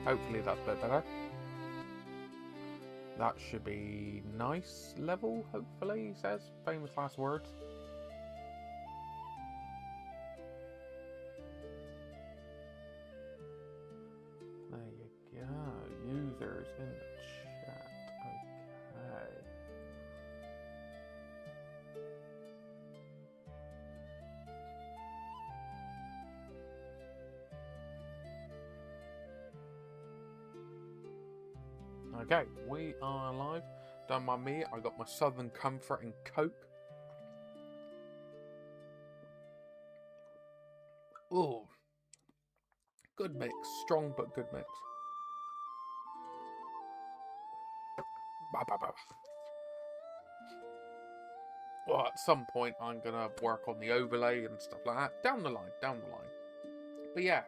Hopefully that's a bit better. That should be nice level, hopefully, he says. Famous last words. There you go. Users in the chat. Okay. Okay, we are live. Don't mind me, I got my Southern Comfort and Coke. Oh, good mix. Strong but good mix. Well, at some point I'm gonna work on the overlay and stuff like that. Down the line, down the line. But yeah,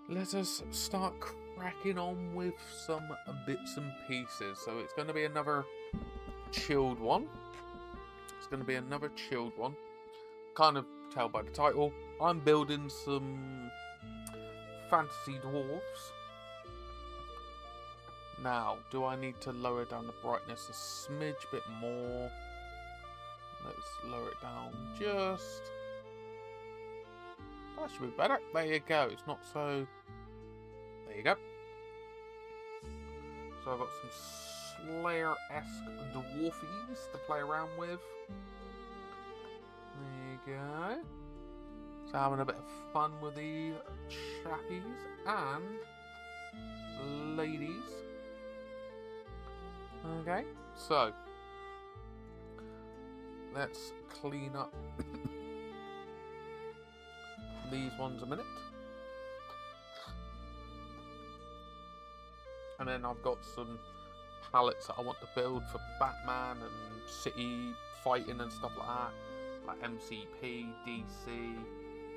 let us start cracking on with some bits and pieces. So it's going to be another chilled one. Kind of tell by the title. I'm building some fantasy dwarves. Now, do I need to lower down the brightness a smidge bit more? Let's lower it down just... That should be better. There you go. It's not so... There you go. So I've got some Slayer-esque dwarfies to play around with. There you go. So having a bit of fun with these chappies and ladies. Okay, so let's clean up these ones a minute. And then I've got some palettes that I want to build for Batman and city fighting and stuff like that. Like MCP, DC,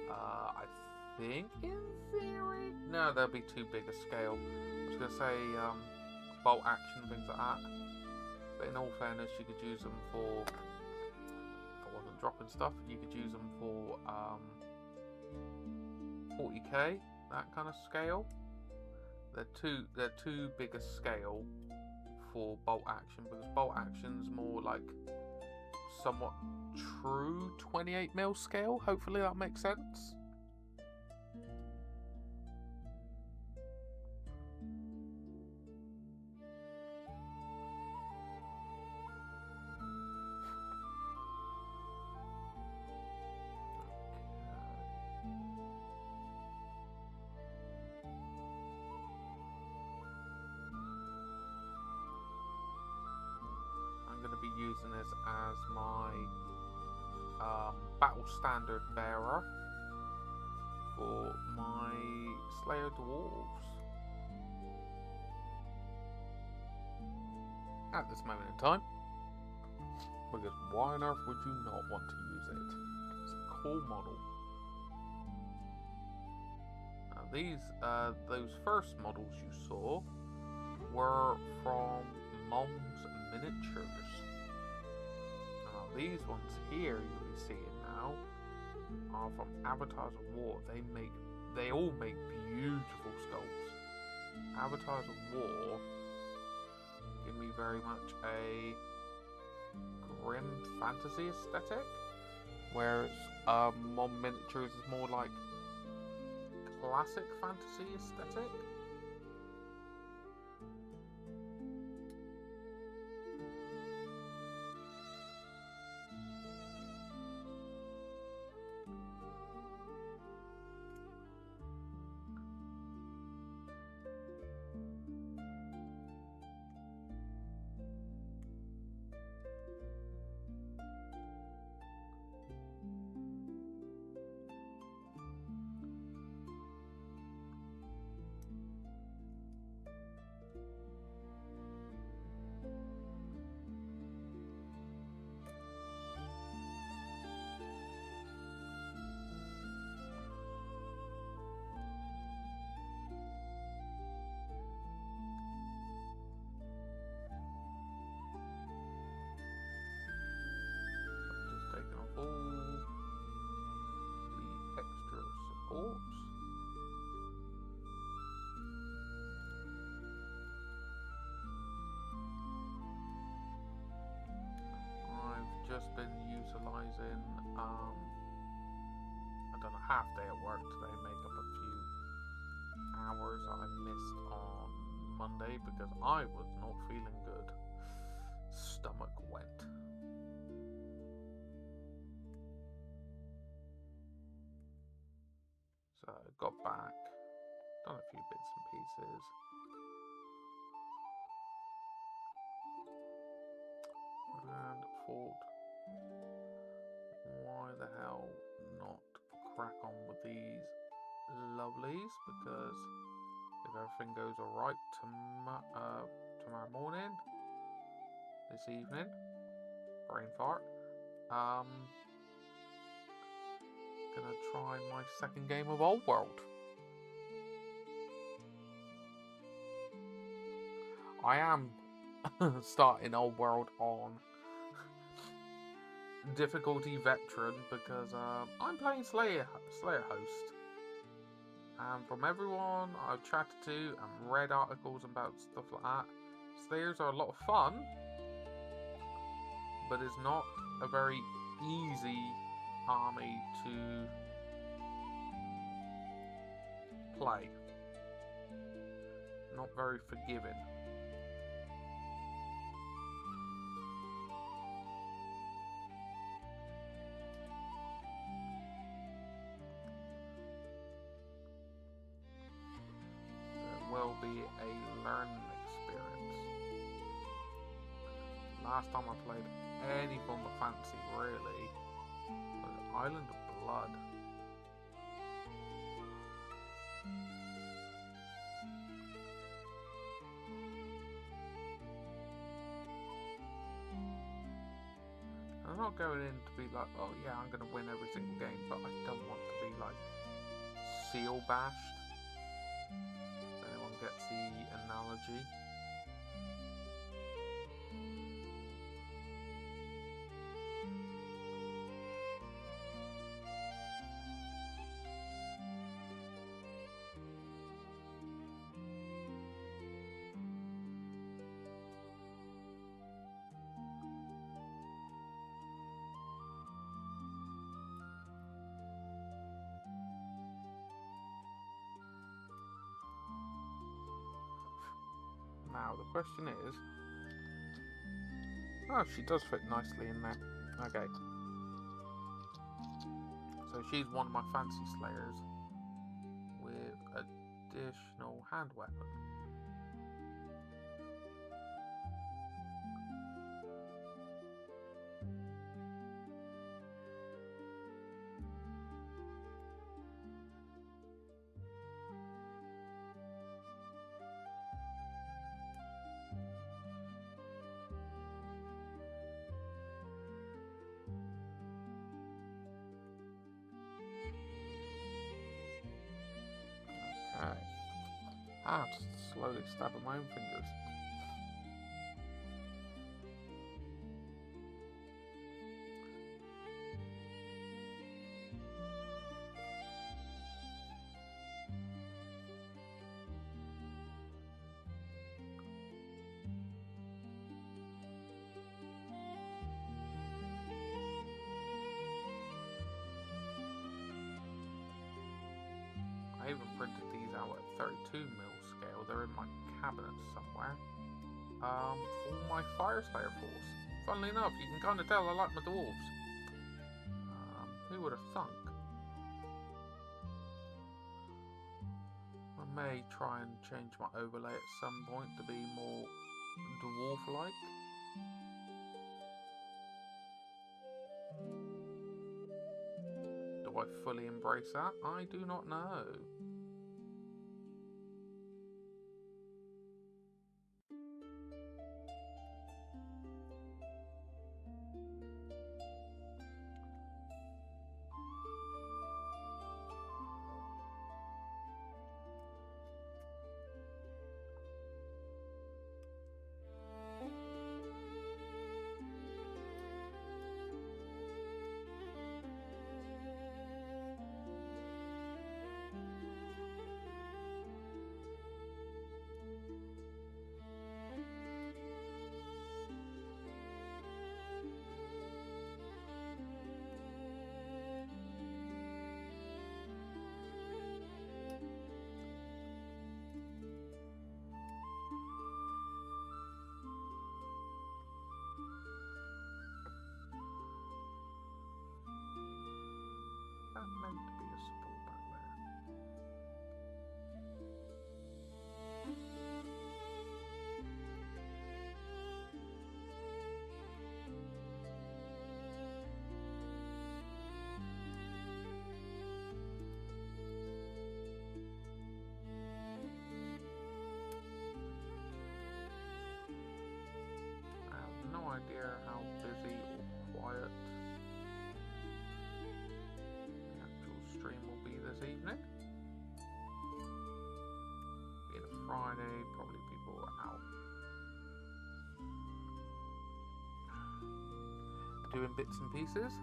I think in theory. No, they'll be too big a scale. I was going to say bolt action, things like that. But in all fairness, you could use them for, if I wasn't dropping stuff, you could use them for 40k, that kind of scale. They're too big a scale for bolt action, because bolt action's more like somewhat true 28mm scale. Hopefully that makes sense. Going to be using this as my battle standard bearer for my Slayer dwarves at this moment in time, because why on earth would you not want to use it? It's a cool model. Now those first models you saw were from Mom's Miniatures. Now these ones here you'll be seeing now are from Avatars of War. They all make beautiful sculpts. Avatars of War give me very much a grim fantasy aesthetic, whereas Mom Miniatures is more like classic fantasy aesthetic. All the extra supports. I've just been utilising I've done a half day at work today, make up a few hours I missed on Monday because I was not feeling good. Stomach went. So got back, done a few bits and pieces, and thought, why the hell not crack on with these lovelies, because if everything goes alright tomorrow morning, this evening. Brain fart. Gonna try my second game of Old World. I am starting Old World on difficulty veteran because I'm playing Slayer Host. And from everyone I've chatted to and read articles about stuff like that, Slayers are a lot of fun, but it's not a very easy army to play. Not very forgiving. Will be a learning experience. Last time I played any form of fantasy really was Island of Blood. I'm not going in to be like, oh yeah, I'm going to win every single game, but I don't want to be like seal bashed. Anyone gets the analogy? Now the question is, oh, she does fit nicely in there. Okay, so she's one of my fancy slayers with additional hand weapon. Okay. I'm just slowly stabbing my own fingers. I even printed these out at 32mm scale. They're in my cabinet somewhere. For my Fire Slayer force. Funnily enough, you can kind of tell I like my dwarves. Who would have thunk? I may try and change my overlay at some point to be more dwarf-like. Do I fully embrace that? I do not know. Friday, probably people are out doing bits and pieces.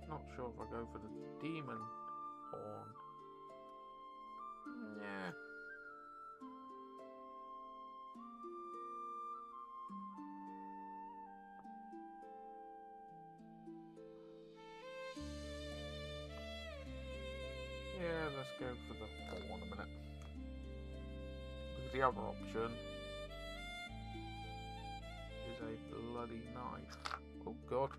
Not sure if I go for the demon horn. Yeah. Yeah, let's go for the horn a minute. Because the other option is a bloody knife. Oh god.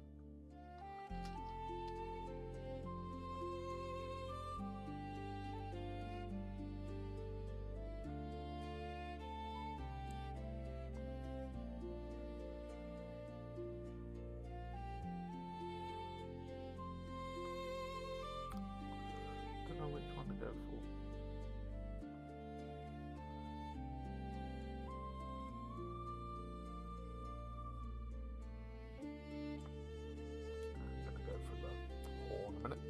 Don't know which one to go for. I'm gonna go for the horn a minute.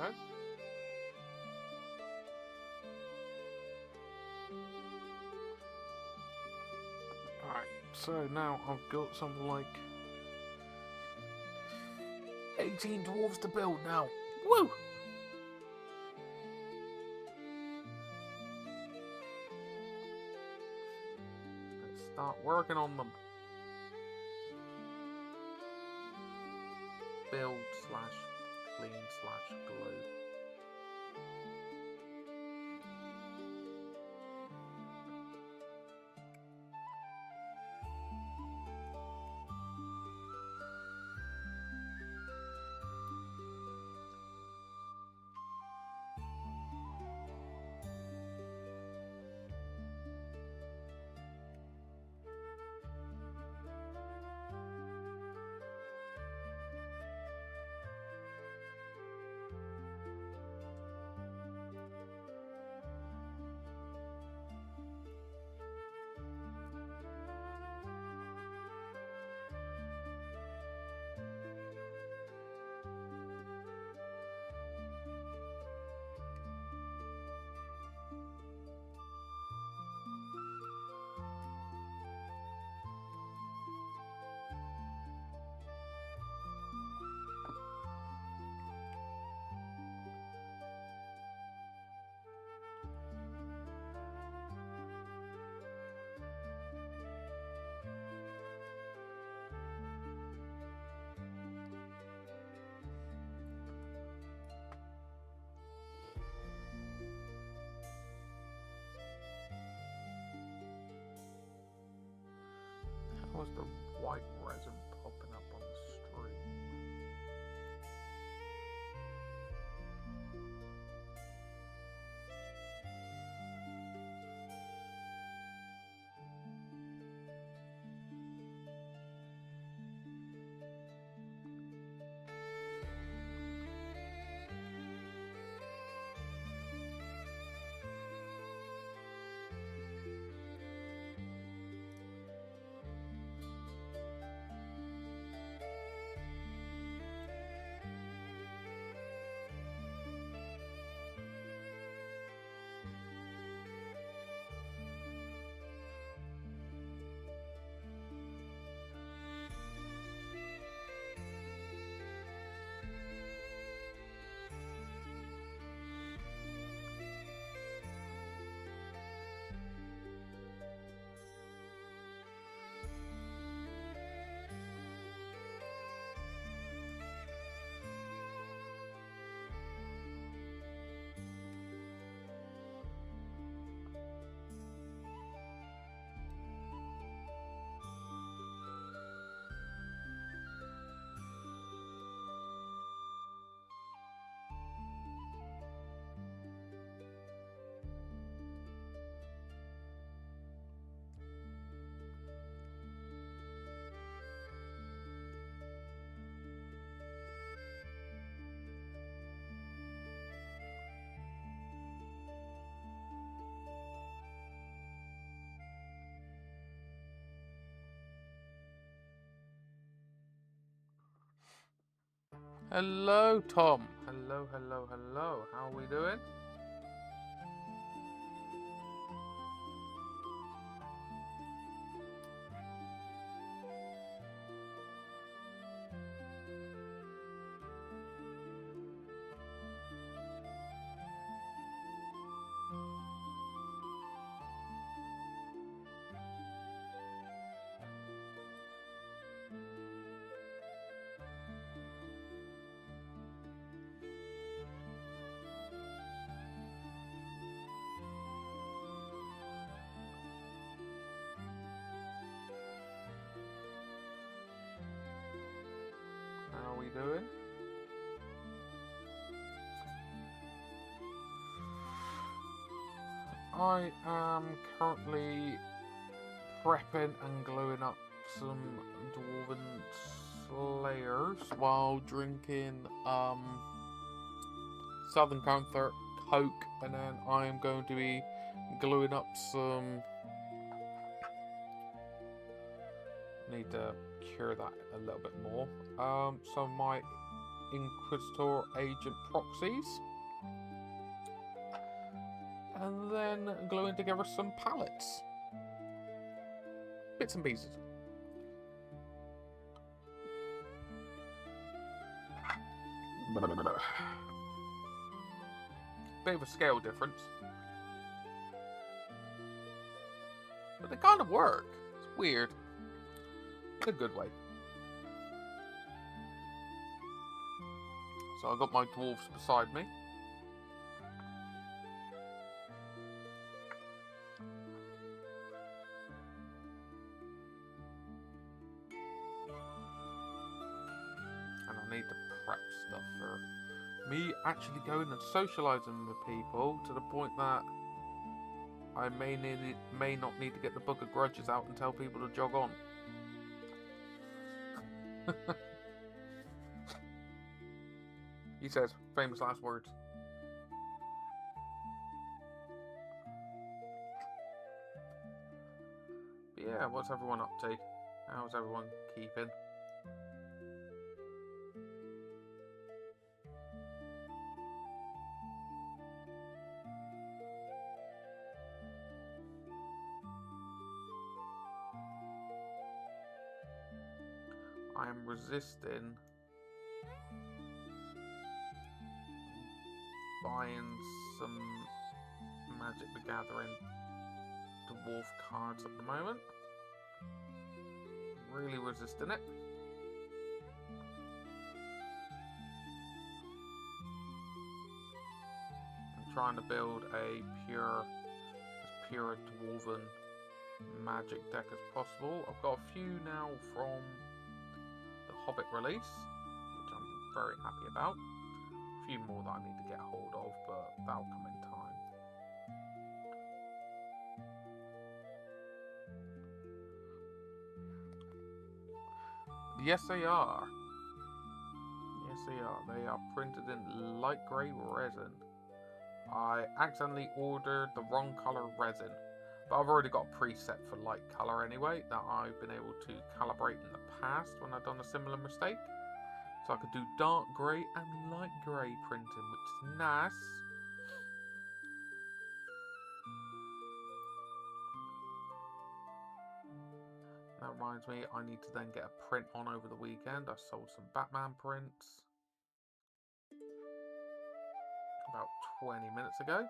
Okay. Alright, so now I've got something like 18 dwarves to build now. Woo! Let's start working on them. Build / clean / glue. was the white resin popping up on the street? Hello, Tom. Hello, hello, hello. How are we doing? How are we doing? I am currently prepping and gluing up some dwarven slayers while drinking Southern Comfort Coke, and then I am going to be gluing up some. Need to cure that a little bit more. Some of my Inquisitor agent proxies, and then gluing together some pallets, bits and pieces. Bit of a scale difference, but they kind of work. It's weird, in a good way. So I've got my dwarves beside me. And I need to prep stuff for me actually going and socialising with people, to the point that I may not need to get the Book of Grudges out and tell people to jog on. He says, famous last words. But yeah, what's everyone up to? How's everyone keeping? I am resisting buying some Magic the Gathering dwarf cards at the moment. Really resisting it. I'm trying to build a pure dwarven magic deck as possible. I've got a few now from the Hobbit release, which I'm very happy about. A few more that I need to get hold of, but that'll come in time. Yes, they are. Yes, they are. They are printed in light grey resin. I accidentally ordered the wrong colour resin, but I've already got a preset for light colour anyway that I've been able to calibrate in the past when I've done a similar mistake. So I could do dark grey and light grey printing, which is nice. That reminds me, I need to then get a print on over the weekend. I sold some Batman prints about 20 minutes ago.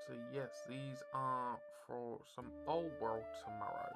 So yes, these are for some Old World tomorrow.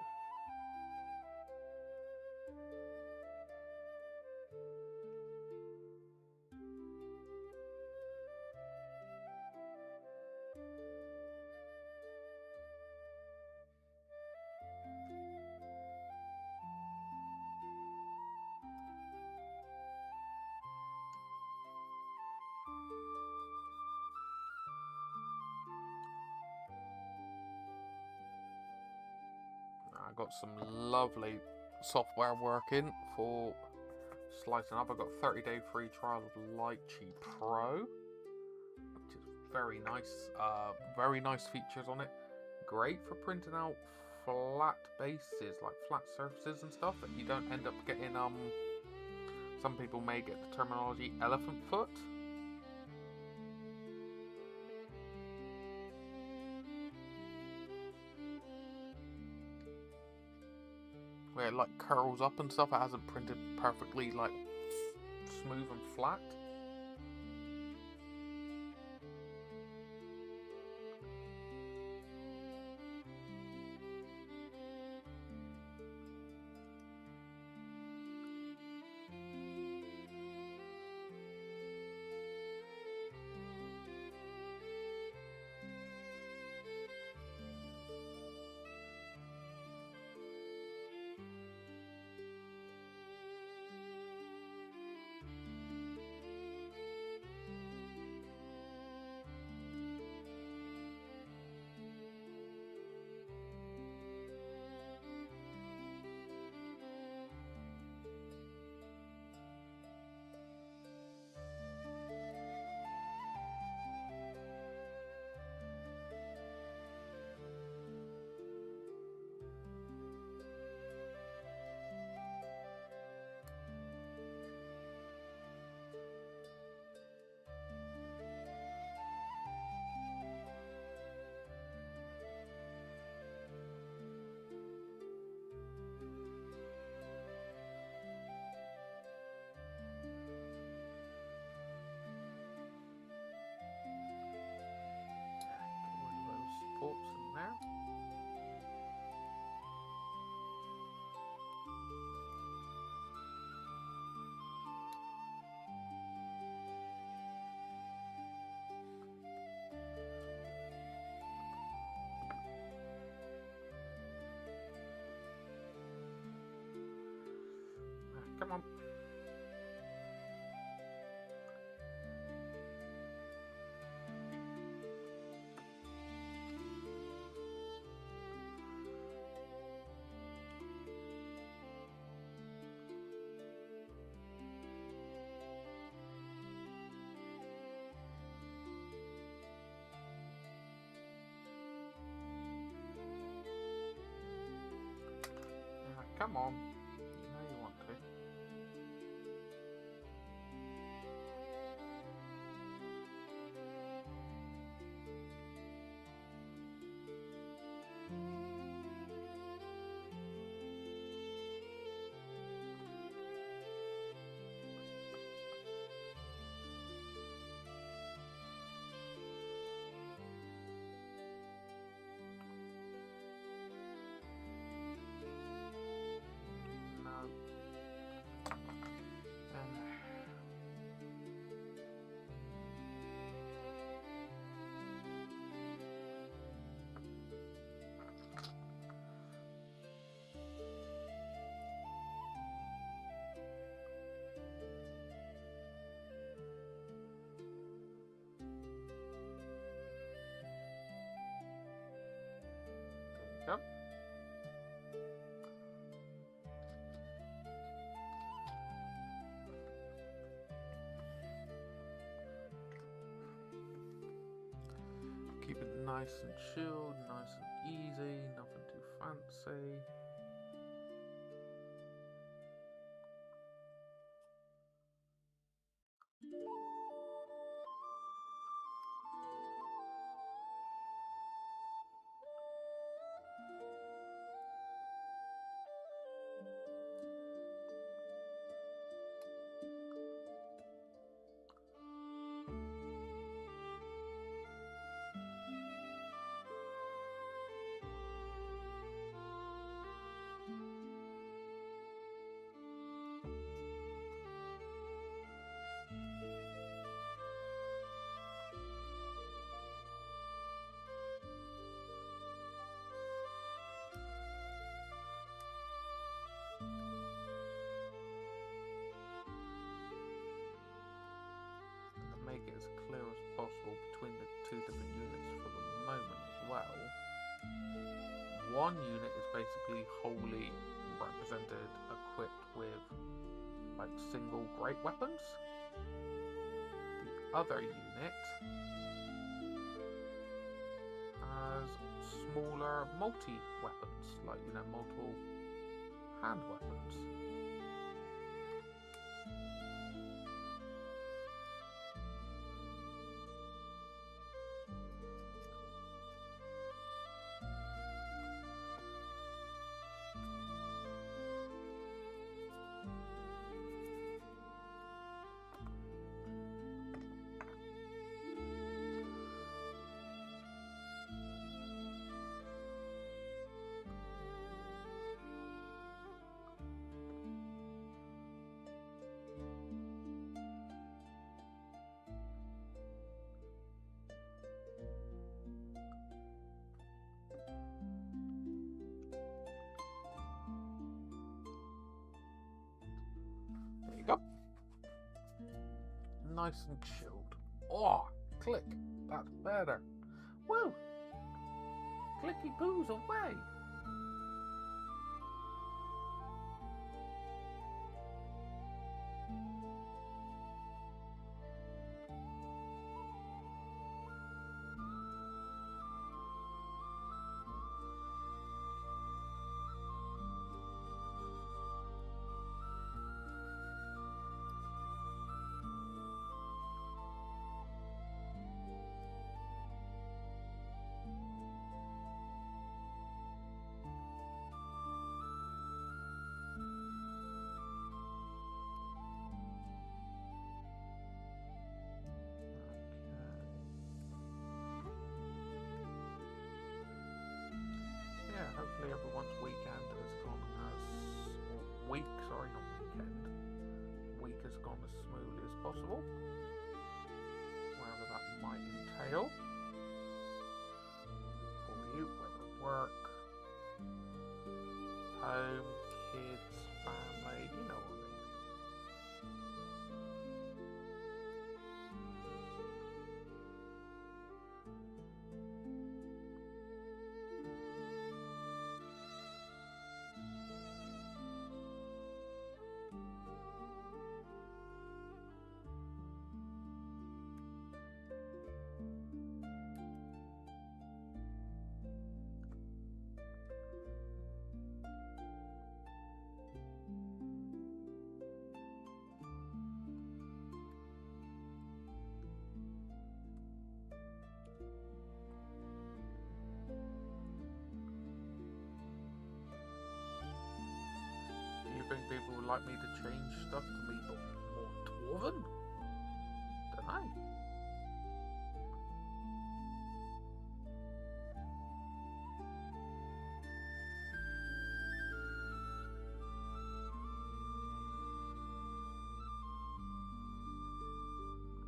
I got some lovely software working for slicing up. I got 30-day free trial of Lychee Pro, which is very nice. Very nice features on it. Great for printing out flat bases, like flat surfaces and stuff, that you don't end up getting some people may get the terminology elephant foot. Where it like curls up and stuff. It hasn't printed perfectly like smooth and flat. Ports in there. Come on. Come on. You know you want to. Nice and chilled, nice and easy, nothing too fancy. Make it as clear as possible between the two different units for the moment as well. One unit is basically wholly represented, equipped with like single great weapons. The other unit has smaller multi-weapons, like, you know, multiple hand weapons. There you go. Nice and chilled. Oh, click. That's better. Woo! Clicky poos away. Yeah, hopefully everyone's weekend has gone week has gone as smoothly as possible, wherever that might entail for you, whether work, home, kids, family, you know what I mean. Do you think people would like me to change stuff to be more dwarven? Dunno.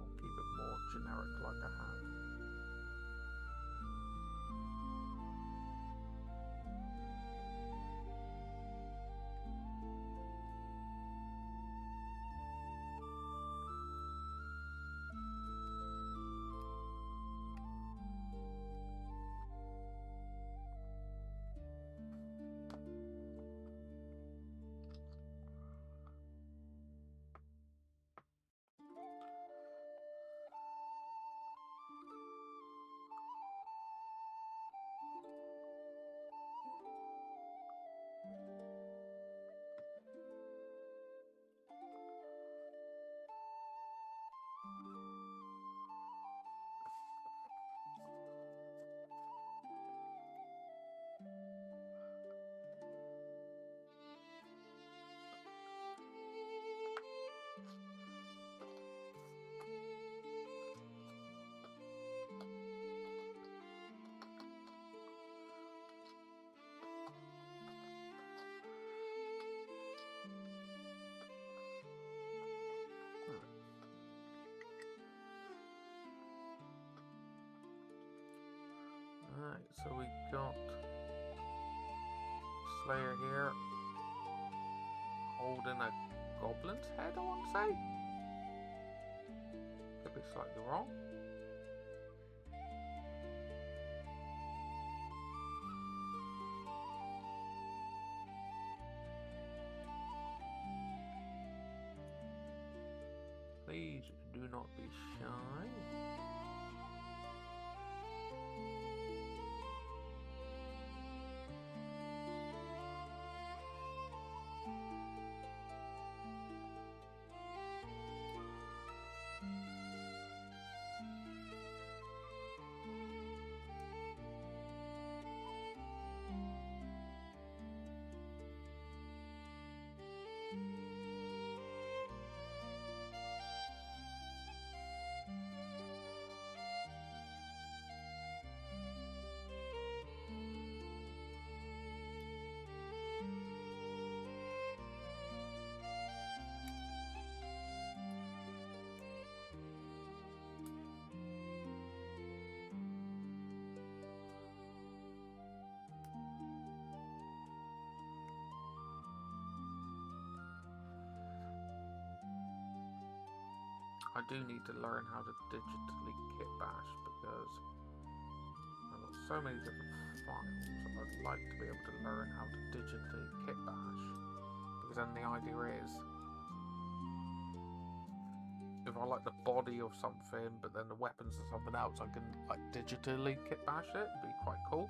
Or keep it more generic like I have. So we got Slayer here holding a goblin's head, I want to say. Could be slightly wrong. Please do not be shy. I do need to learn how to digitally kit bash because I've got so many different files. I'd like to be able to learn how to digitally kit bash, because then the idea is if I like the body of something but then the weapons are something else, I can like digitally kit bash it. It'd be quite cool.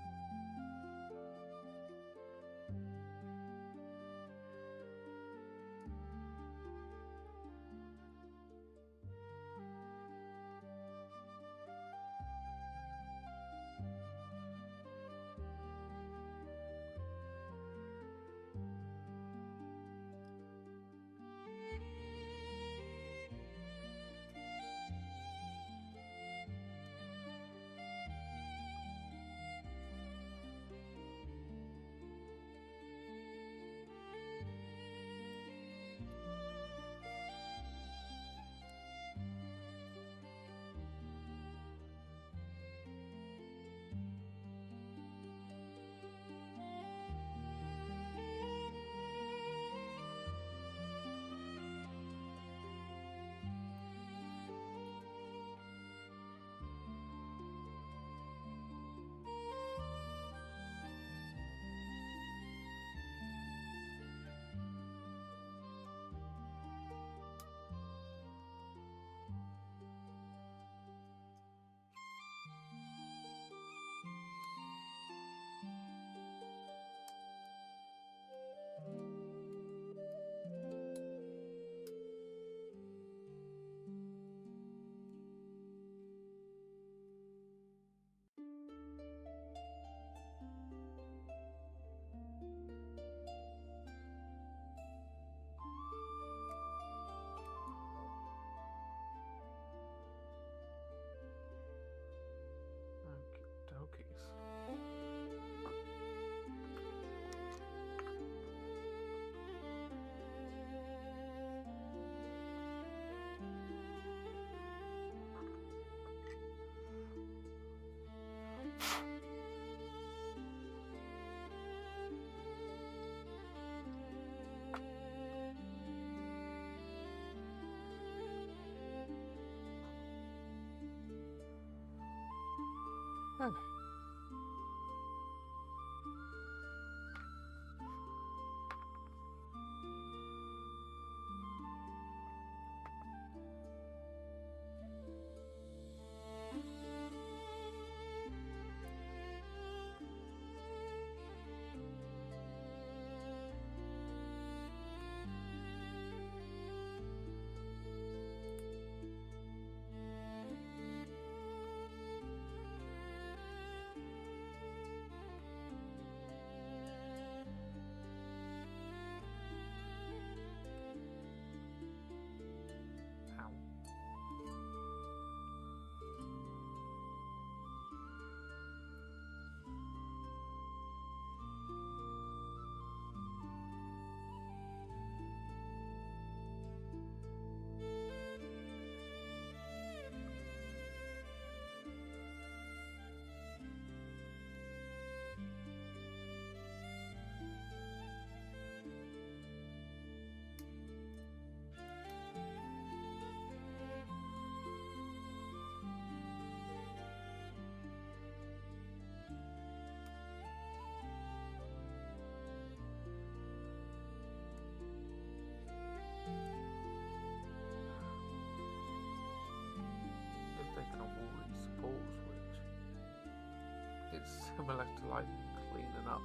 similar to like cleaning up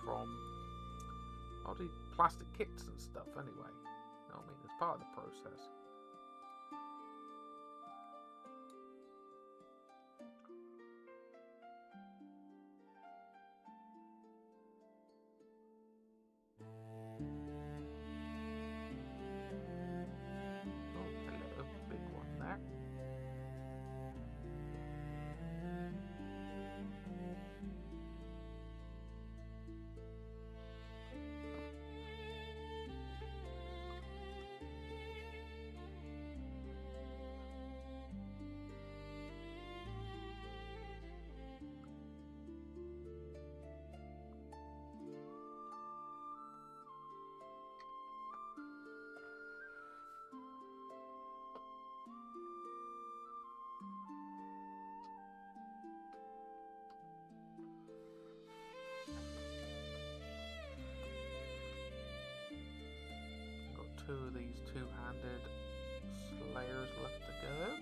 from the plastic kits and stuff anyway. You know what I mean? It's part of the process. Two of these two-handed slayers left to go.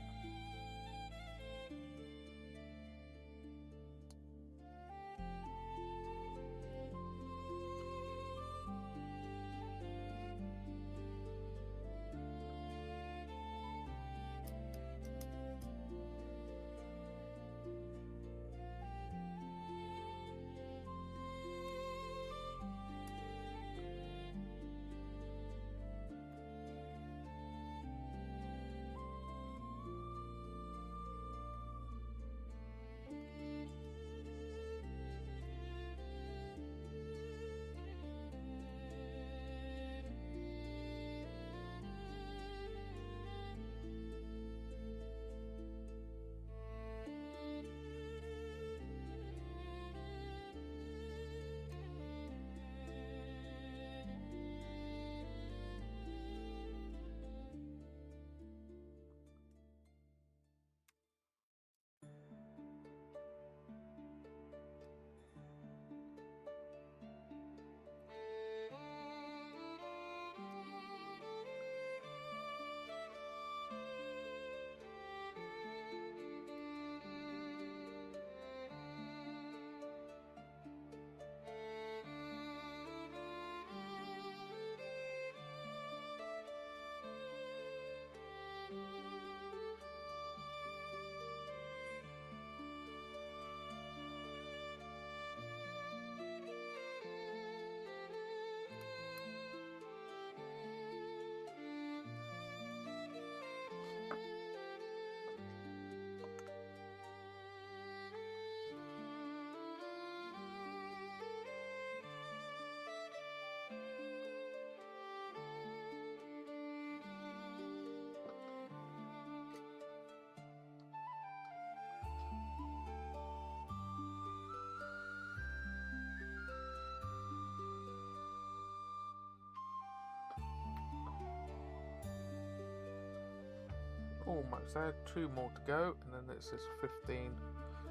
Almost there, 2 more to go, and then it's this 15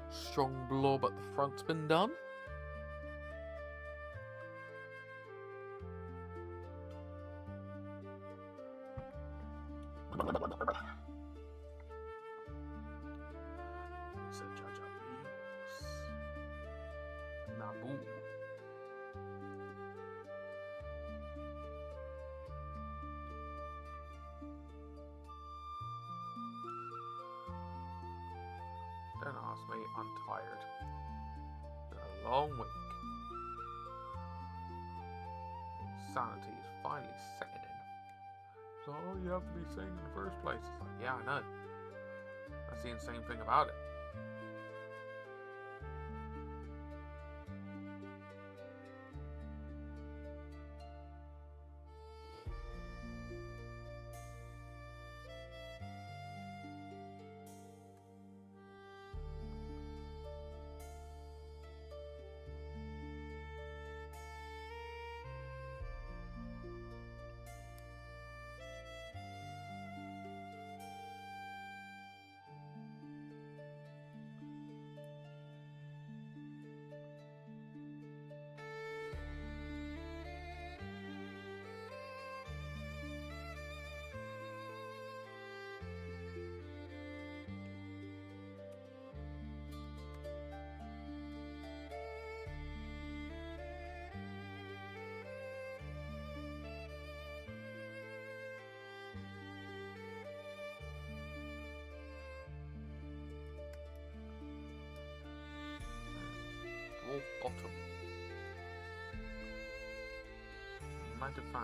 strong blob at the front's been done. It's a Jar Jar Binks. Naboo. Don't ask me, I'm tired. It's been a long week. Insanity is finally setting in. So, oh, you have to be sane in the first place. It's like, yeah, I know. That's the insane thing about it. mounted fan.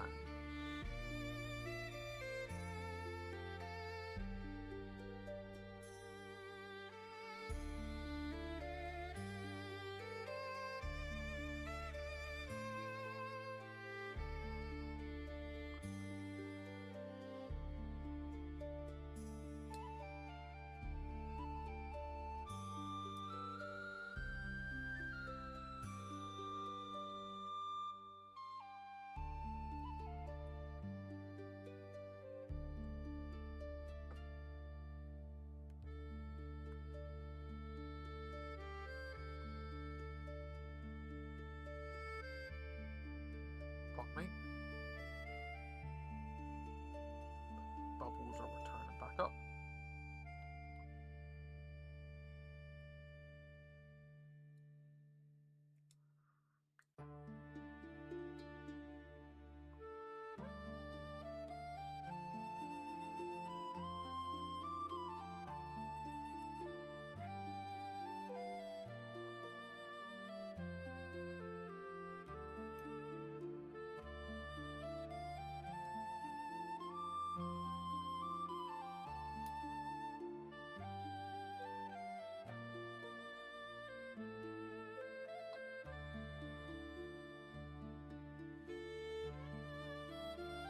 Fuck me. Bubbles are returning back up.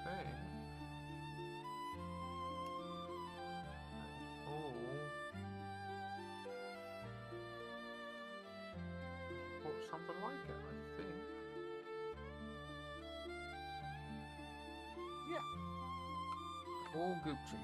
Okay. Oh. Or something like it, I think. Yeah. All Gucci.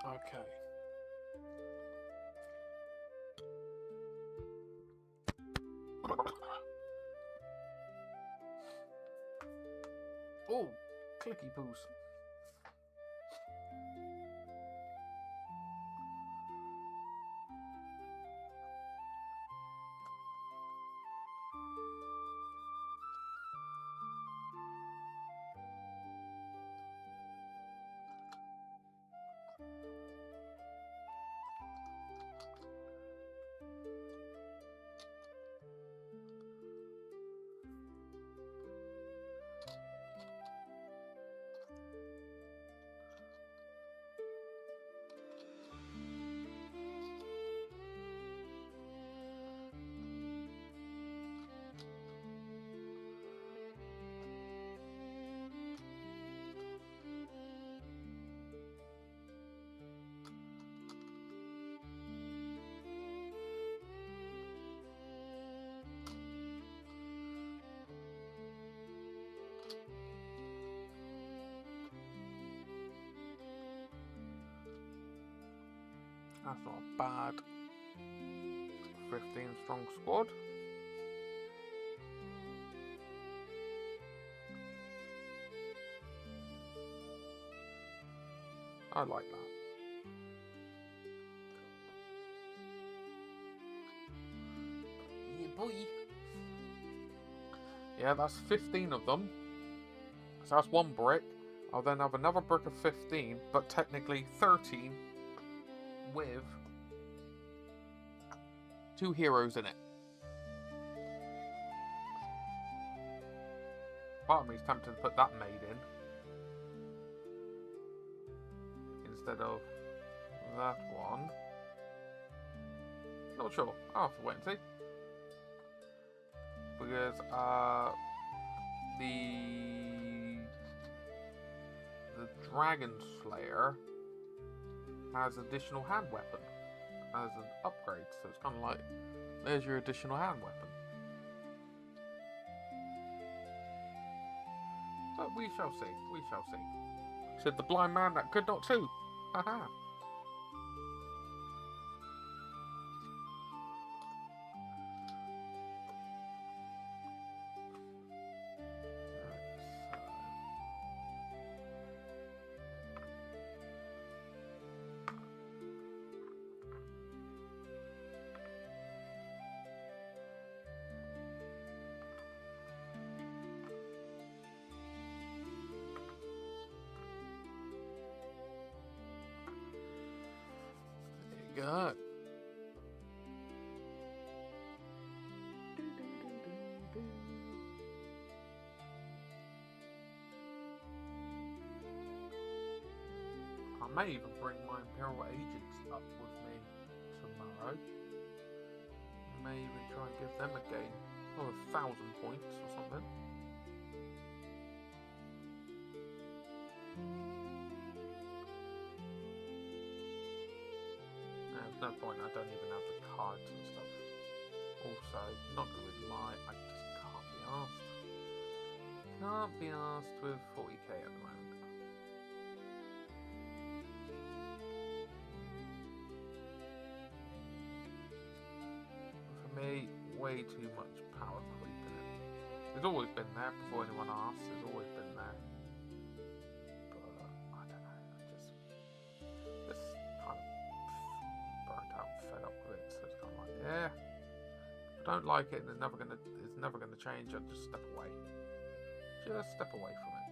Okay. Oh, clicky poos. That's not a bad 15 strong squad. I like that. Yeah, boy. Yeah, that's 15 of them. So that's one brick. I'll then have another brick of 15, but technically 13 with 2 heroes in it. Part of me is tempted to put that maid in instead of that one. Not sure. I'll have to wait and see. Because the Dragon Slayer has additional hand weapon as an upgrade, so it's kind of like there's your additional hand weapon. But we shall see. We shall see. Said the blind man that could not too. Haha. Good. I may even bring my Imperial agents up with me tomorrow. May even try and give them a game of 1,000 points or something. There's no point, I don't even have the cards and stuff. Also, not gonna lie, I just can't be asked. Can't be asked with 40k at the moment. For me, way too much power creep in it. It's always been there before anyone asks, it's always been there. But, I don't know, I just kind of burnt out and fed up with it, so it's kind of like, yeah. If I don't like it and it's never gonna change, I'll just step away. Just step away from it.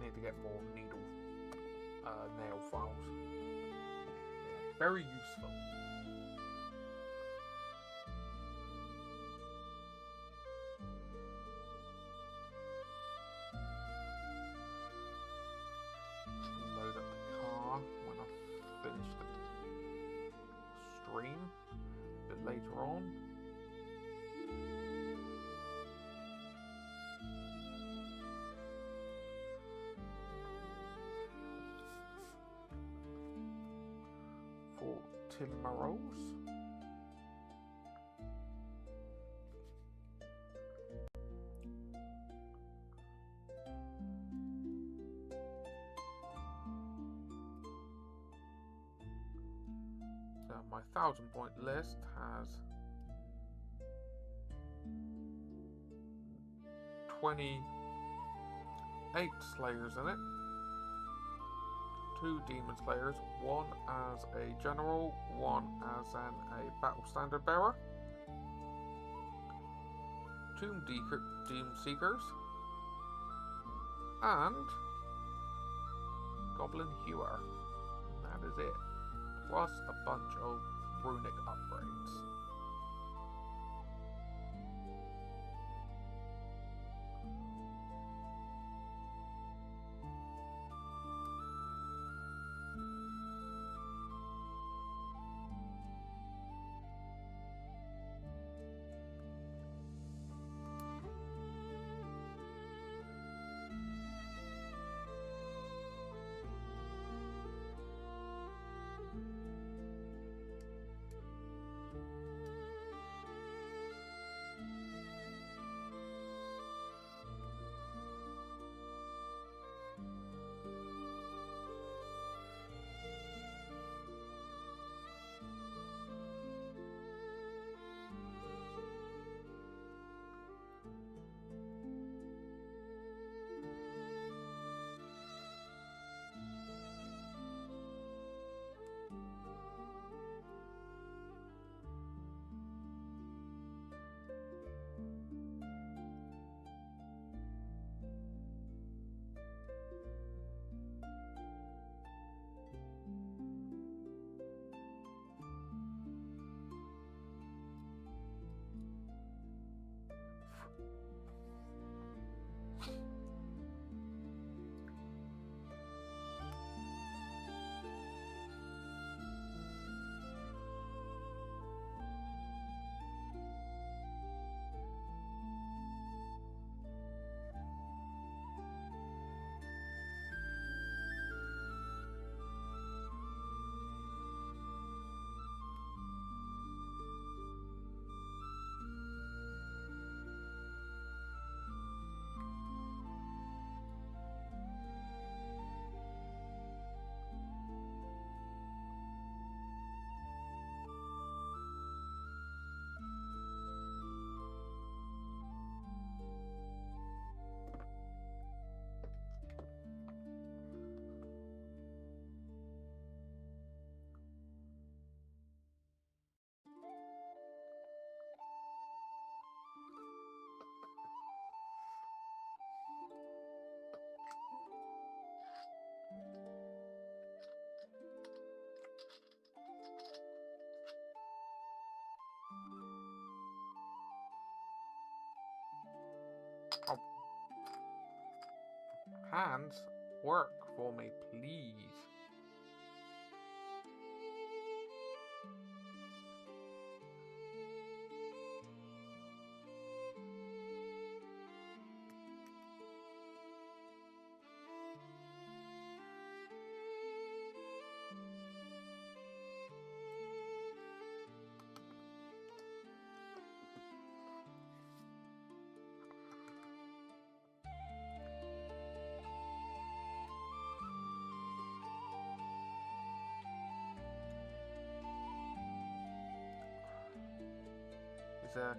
Need to get more needle nail files. Very useful. Load up the car when I finish the stream a bit later on. For tomorrow's. So my 1,000-point list has 28 slayers in it. 2 demon slayers, 1 as a general, 1 as a battle standard bearer, 2 demon seekers, and goblin hewer. That is it. Plus a bunch of runic upgrades. Oh. Hands, work for me, please.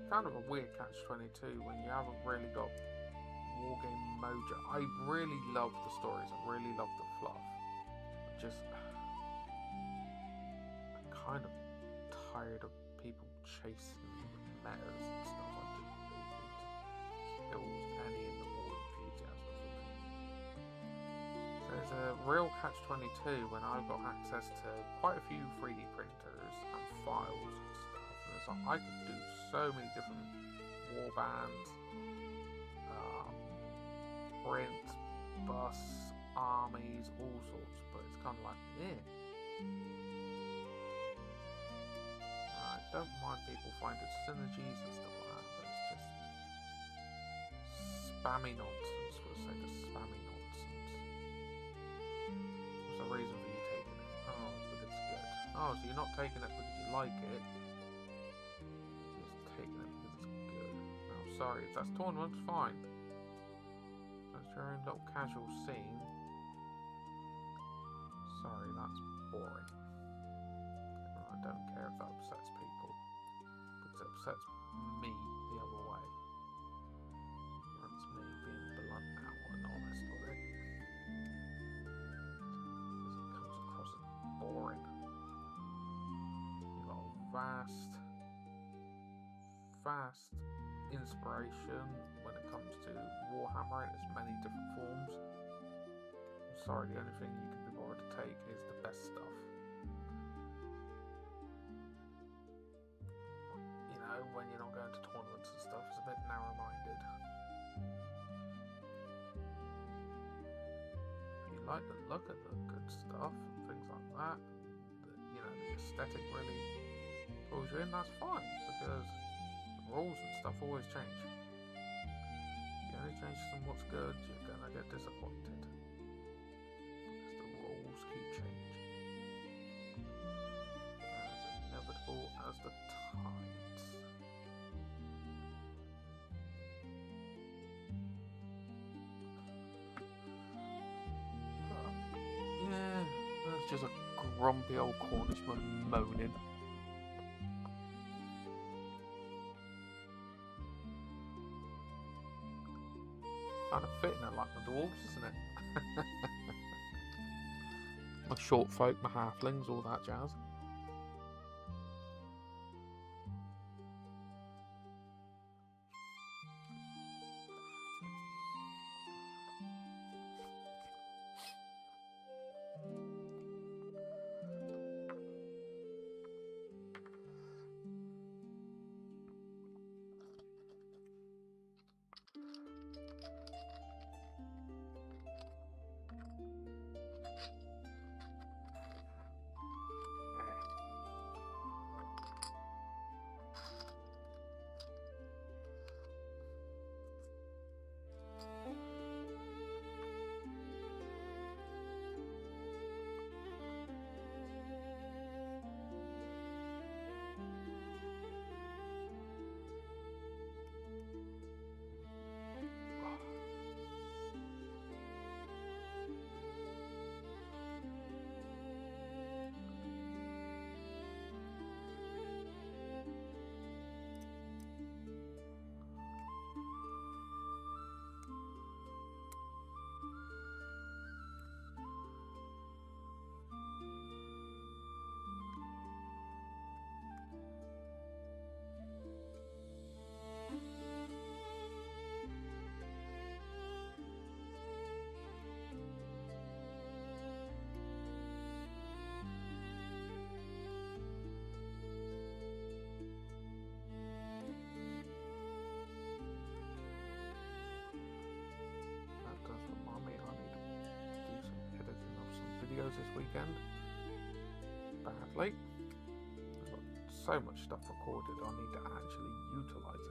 kind of a weird catch-22 when you haven't really got wargame mojo. I really love the stories. I really love the fluff. I'm kind of tired of people chasing metas and stuff. I just it kills any in the war enthusiasm for me. So there's a real catch-22 when I've got access to quite a few 3D printers and files and stuff. And it's like I could do so many different war bands, print, bus, armies, all sorts, but it's kind of like, I don't mind people finding synergies and stuff like that, but it's just spammy nonsense for the sake of spammy nonsense. What's the reason for you taking it? Oh, but it's good. Oh, so you're not taking it because you like it. You're just taking it because it's good. Oh, sorry, if that's tournament, fine. That's your own little casual scene. Sorry, that's boring. I don't care if that upsets people, because it upsets me the other way. That's me being blunt now and honest with it. Because it comes across as boring. You've got a vast inspiration when it comes to Warhammer in its many different forms. I'm sorry, the only thing you can be bothered to take is the best stuff. When you're not going to tournaments and stuff, it's a bit narrow-minded. If you like the look of the good stuff and things like that, the aesthetic really pulls you in, that's fine, because the rules and stuff always change. If you only change from what's good, you're gonna get disappointed, because the rules keep changing. As inevitable as the tides. Just a grumpy old Cornishman moaning. Kind of fitting it like the dwarves, isn't it? My short folk, my halflings, all that jazz. This weekend badly. I've got so much stuff recorded, I need to actually utilize it.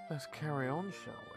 Let's carry on, shall we?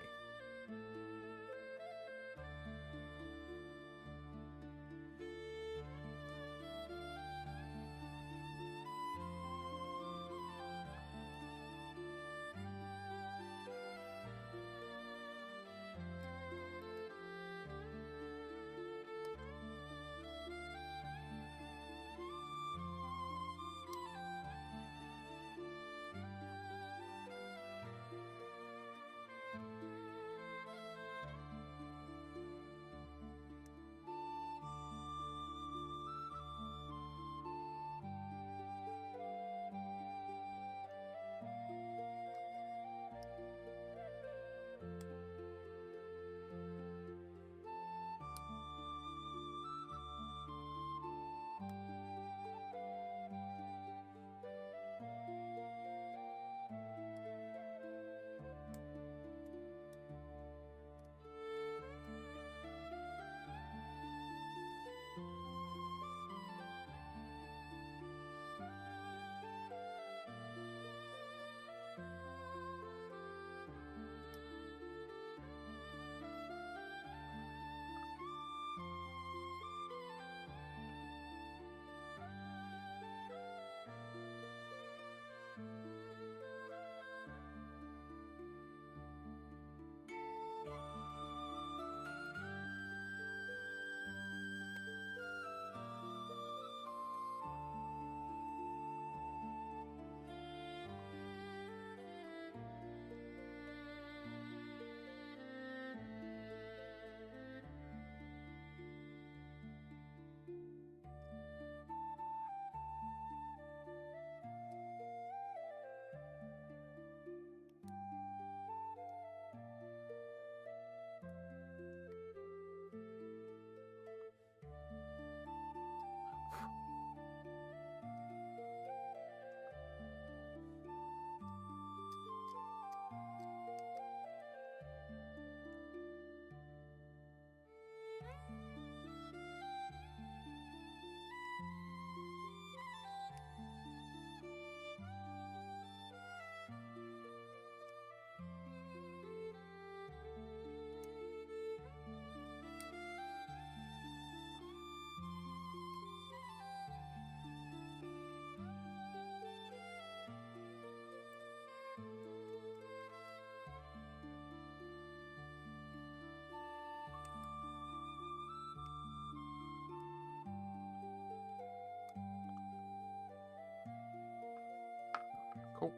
Cool.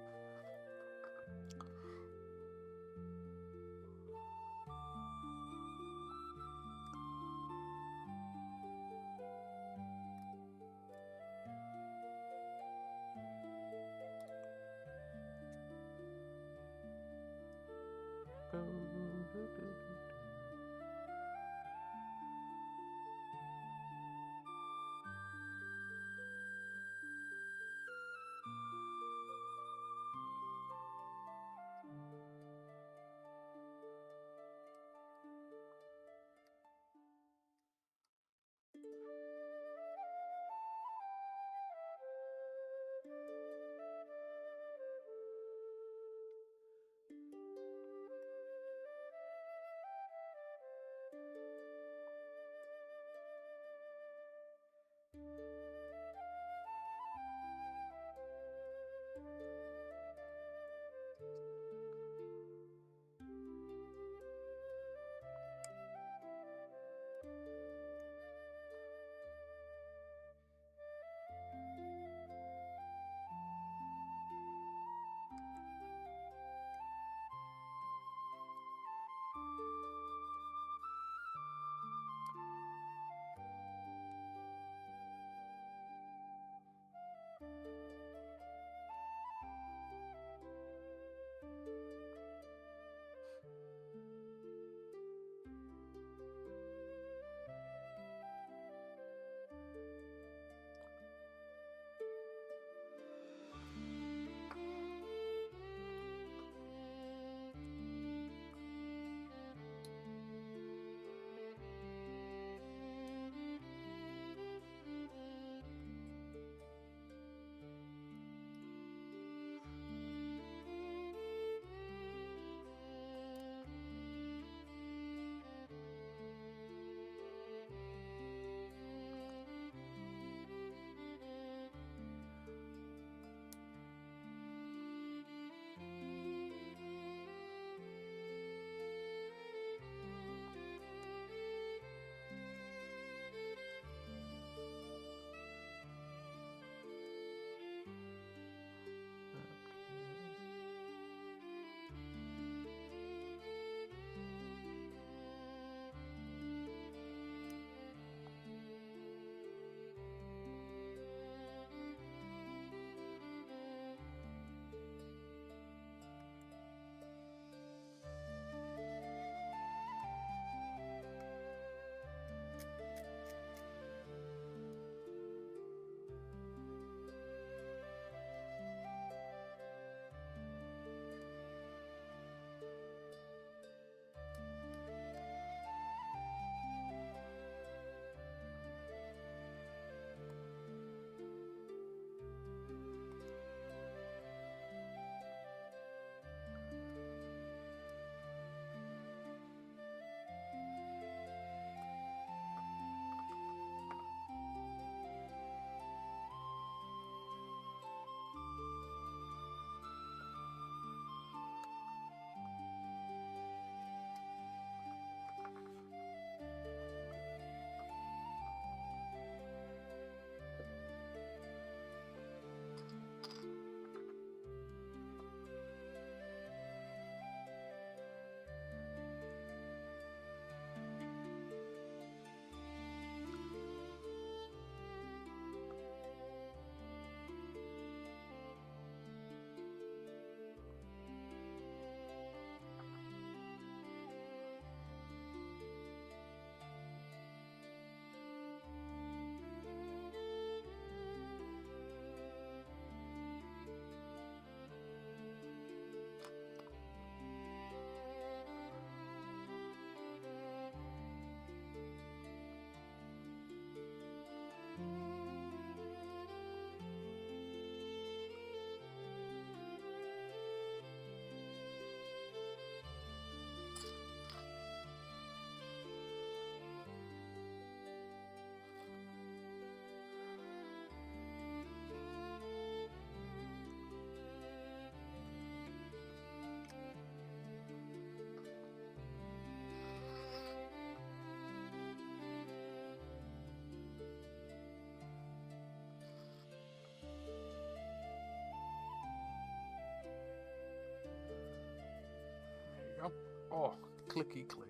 Oh, clicky click.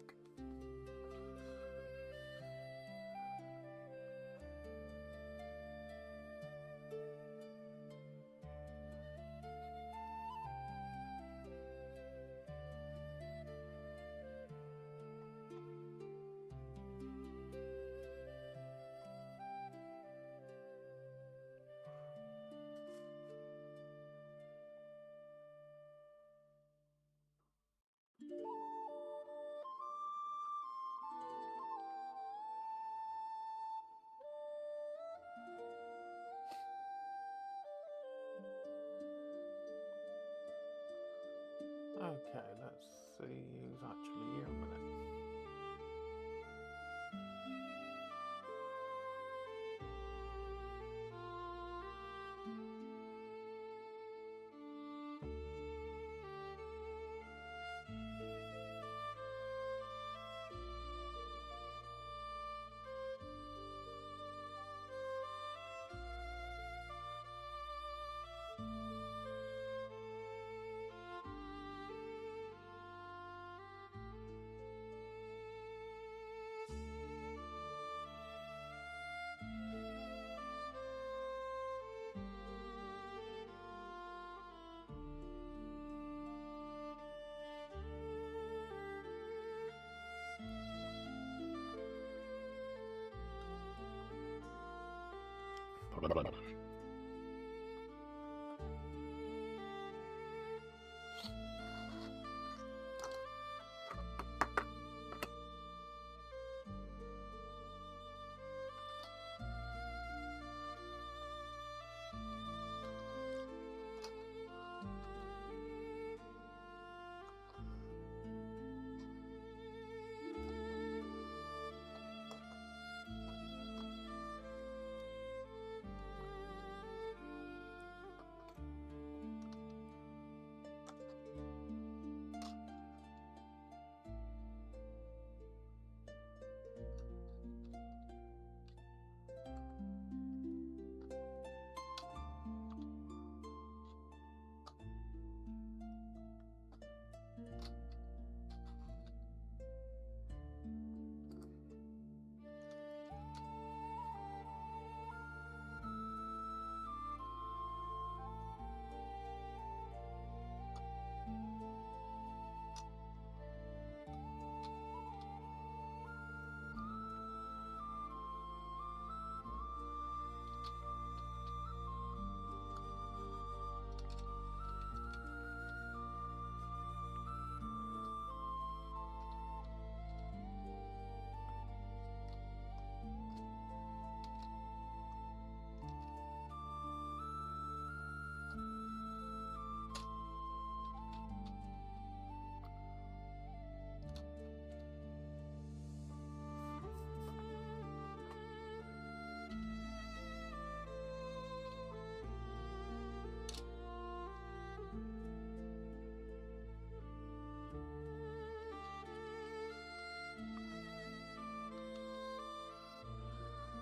Okay, let's see who's actually here a minute.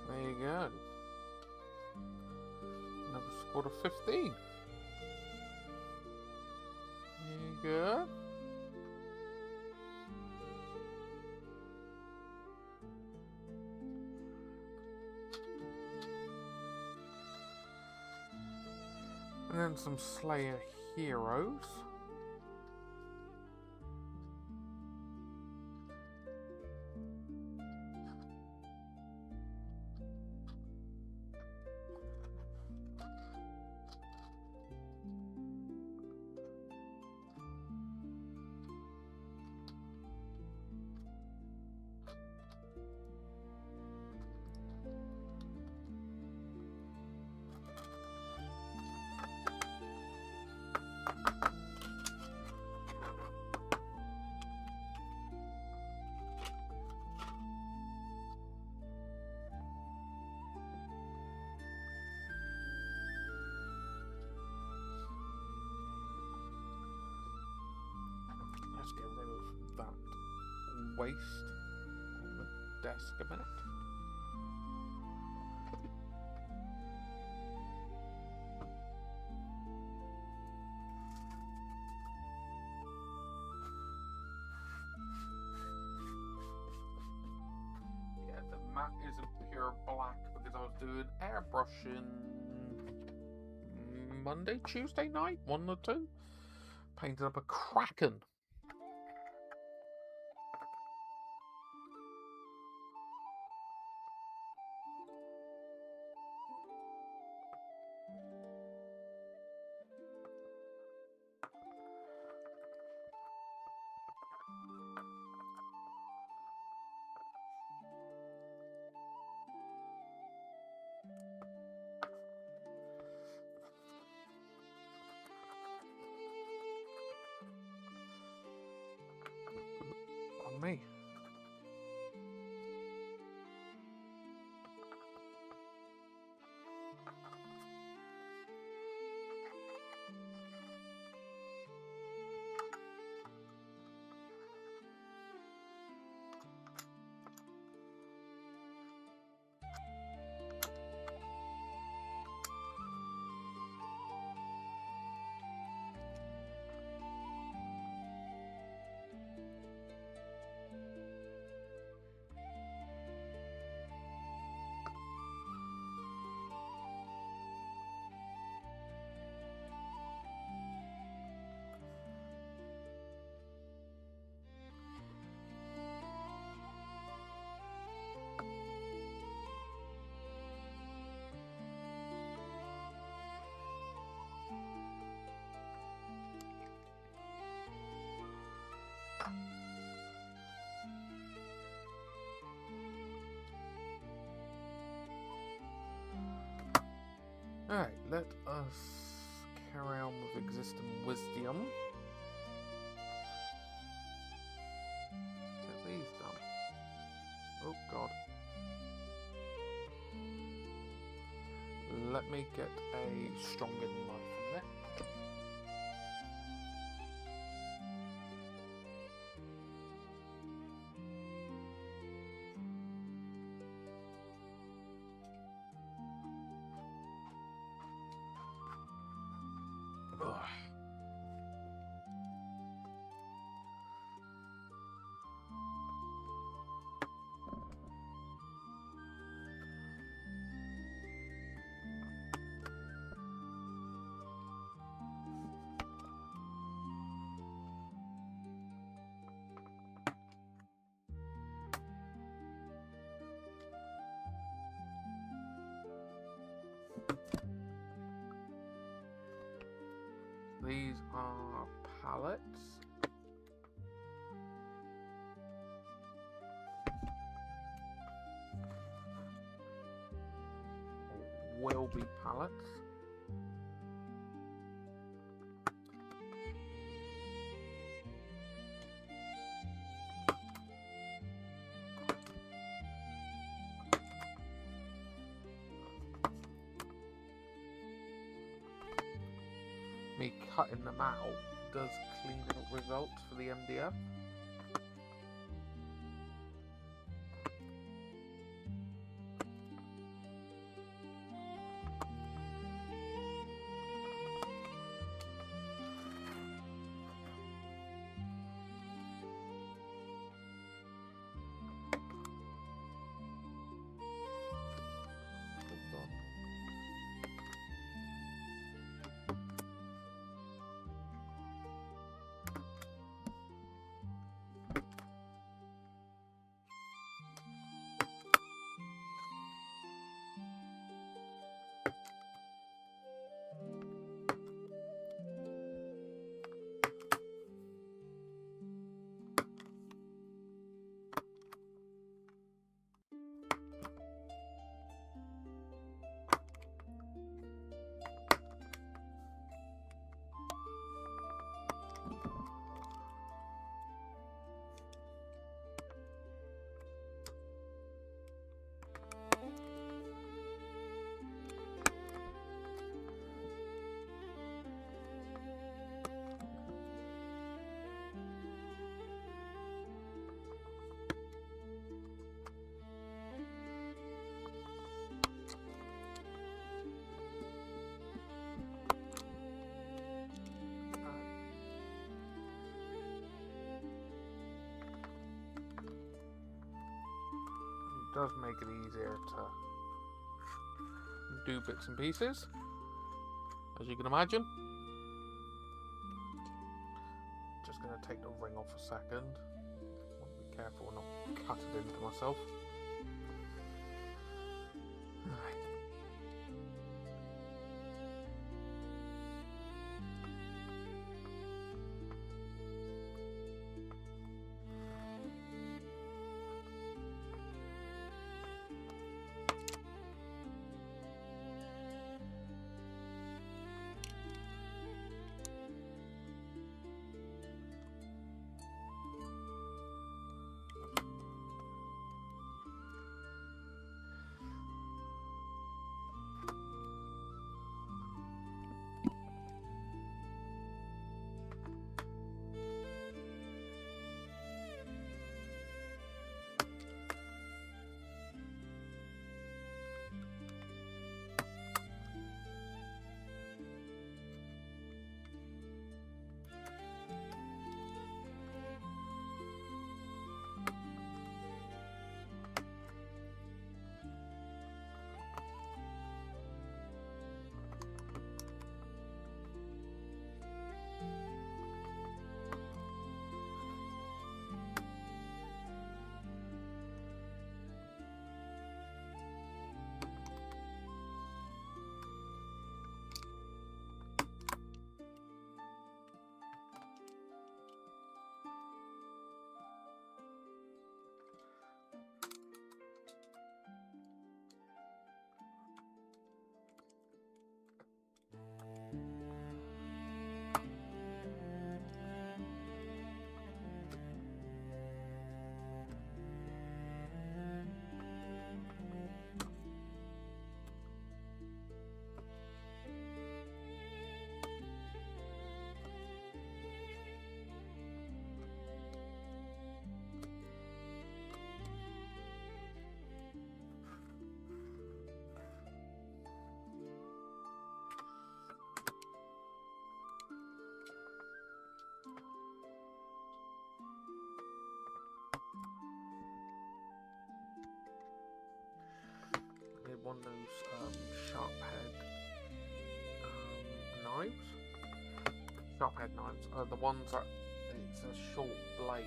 There you go. Another squad of 15. There you go. And then some Slayer heroes. Let's get rid of that waste on the desk a minute. session Monday, Tuesday night, one or two. Painted up a Kraken. On me. Alright, let us carry on with existing wisdom. Get these done. Oh god. Let me get a stronger knife in there. These are pallets. Or will be pallets. Me cutting them out does clean up results for the MDF. Does make it easier to do bits and pieces, as you can imagine. Just going to take the ring off a second. I want to be careful not to cut it into myself. Right. One of those sharp head knives. Sharp head knives are the ones that it's a short blade.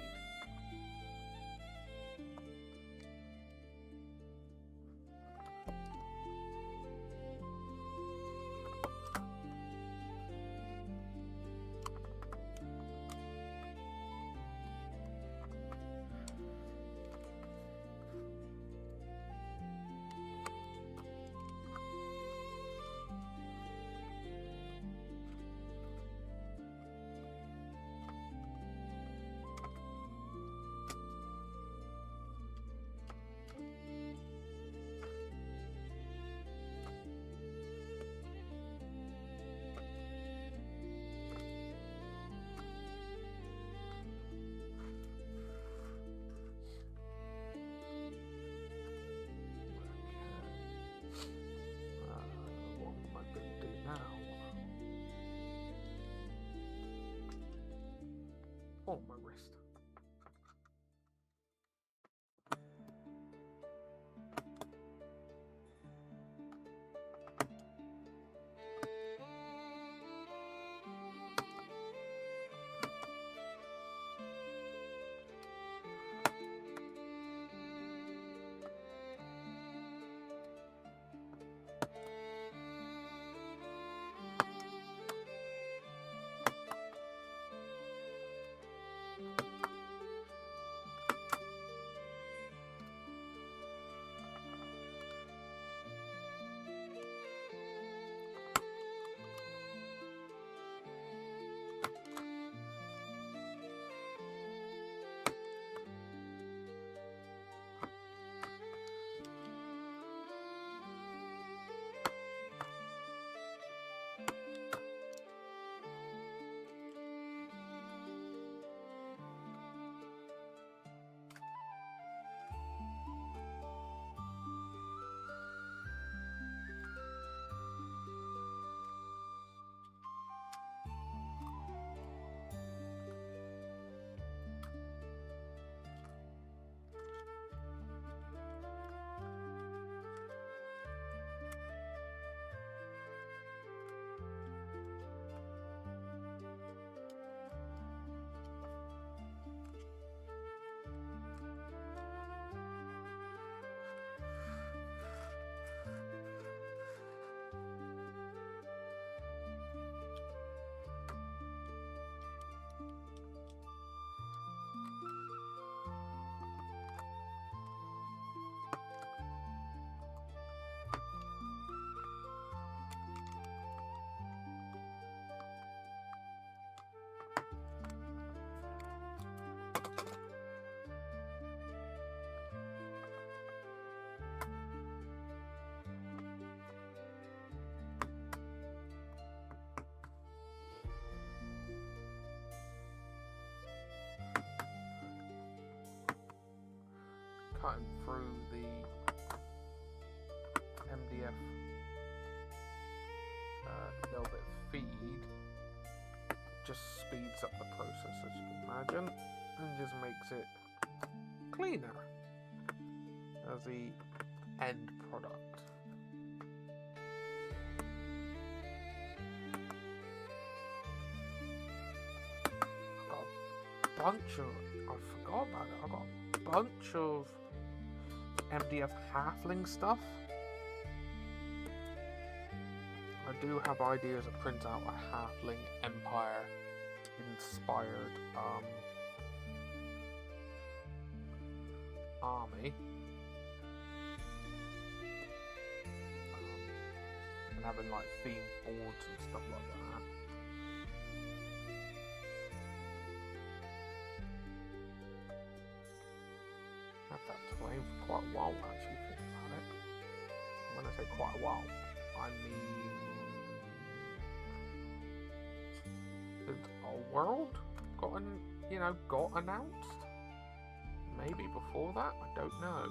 cutting through the MDF little bit of feed just speeds up the process, as you can imagine, and just makes it cleaner as the end product. I forgot about it. I got a bunch of MDF halfling stuff. I do have ideas to print out a halfling empire inspired army. And having like themed boards and stuff like that. Had that terrain for quite a while, actually, thinking about it. When I say quite a while, I mean, since Old World got announced? Maybe before that? I don't know.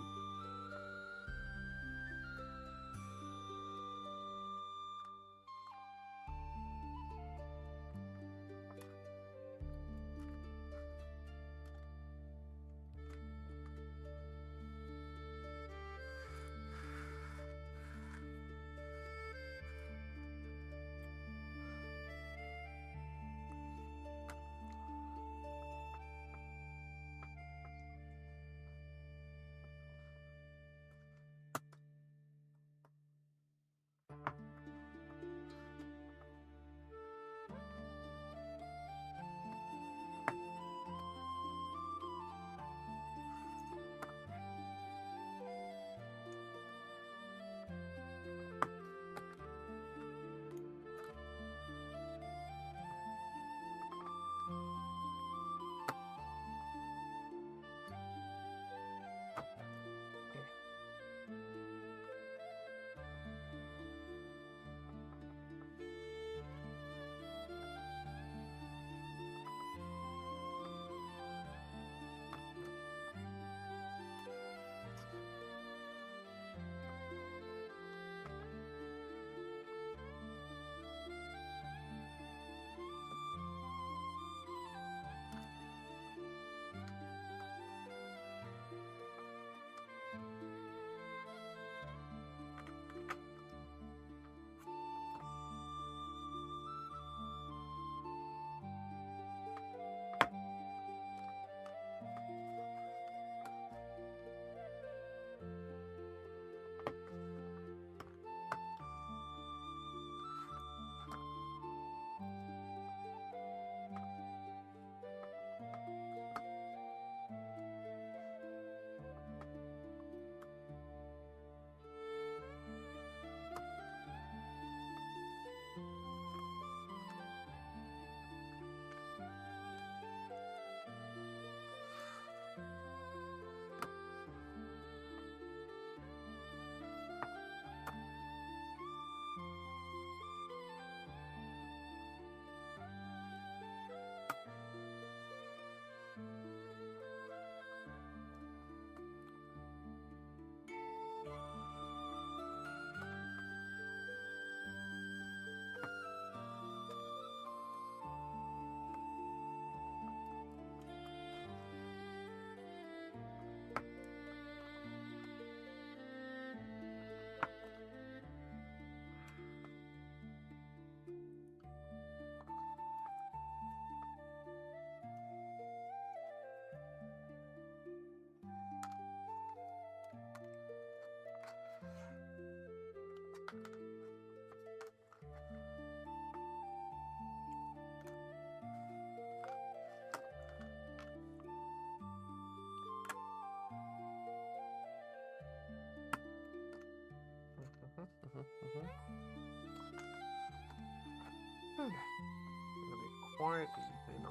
Gonna be quite than I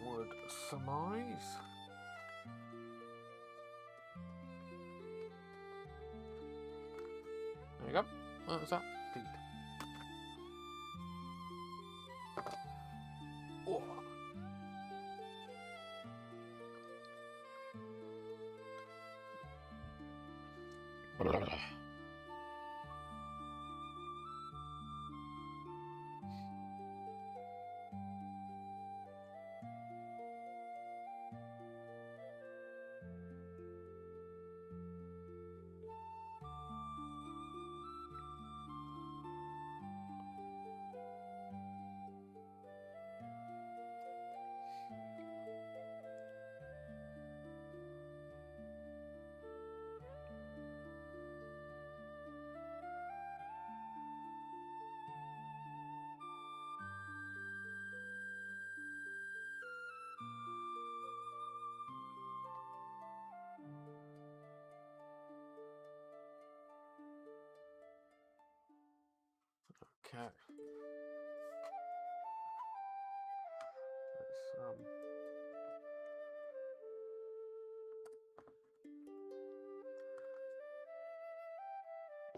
would surmise. There you go. What was that? Deed. Oh. Okay. Let's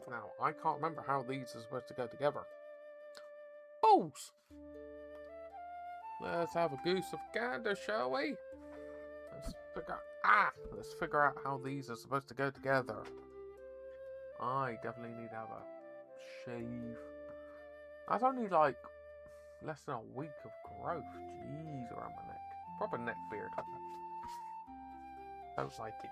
now I can't remember how these are supposed to go together. Balls! Let's have a goose of gander, shall we? Let's figure out how these are supposed to go together. I definitely need to have a shave. That's only like less than a week of growth. Jeez, around my neck. Proper neck beard. Don't like it.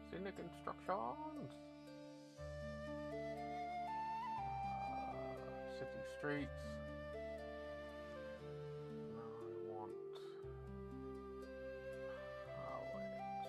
Scenic instructions. City streets. I want highways.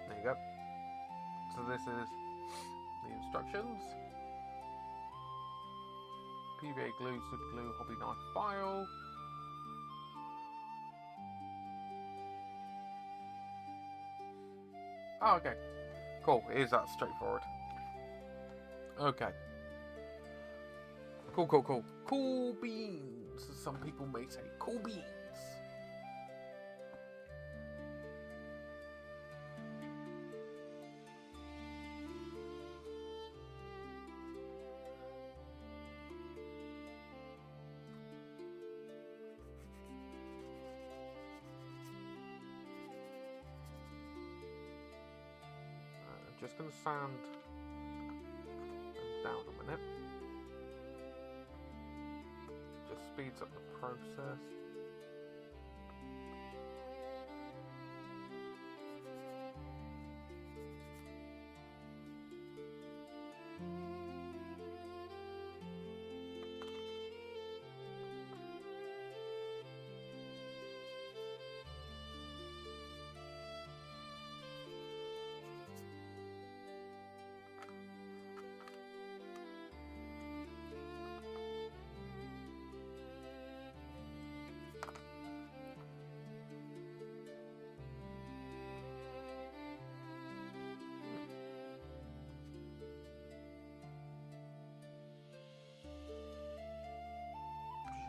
There you go. So this is the instructions. PVA glue, super glue, hobby knife file. Oh, okay. Cool. It is that straightforward. Okay. Cool, cool, cool. Cool beans, as some people may say. Cool beans. Just going to sand them down a minute. Just speeds up the process.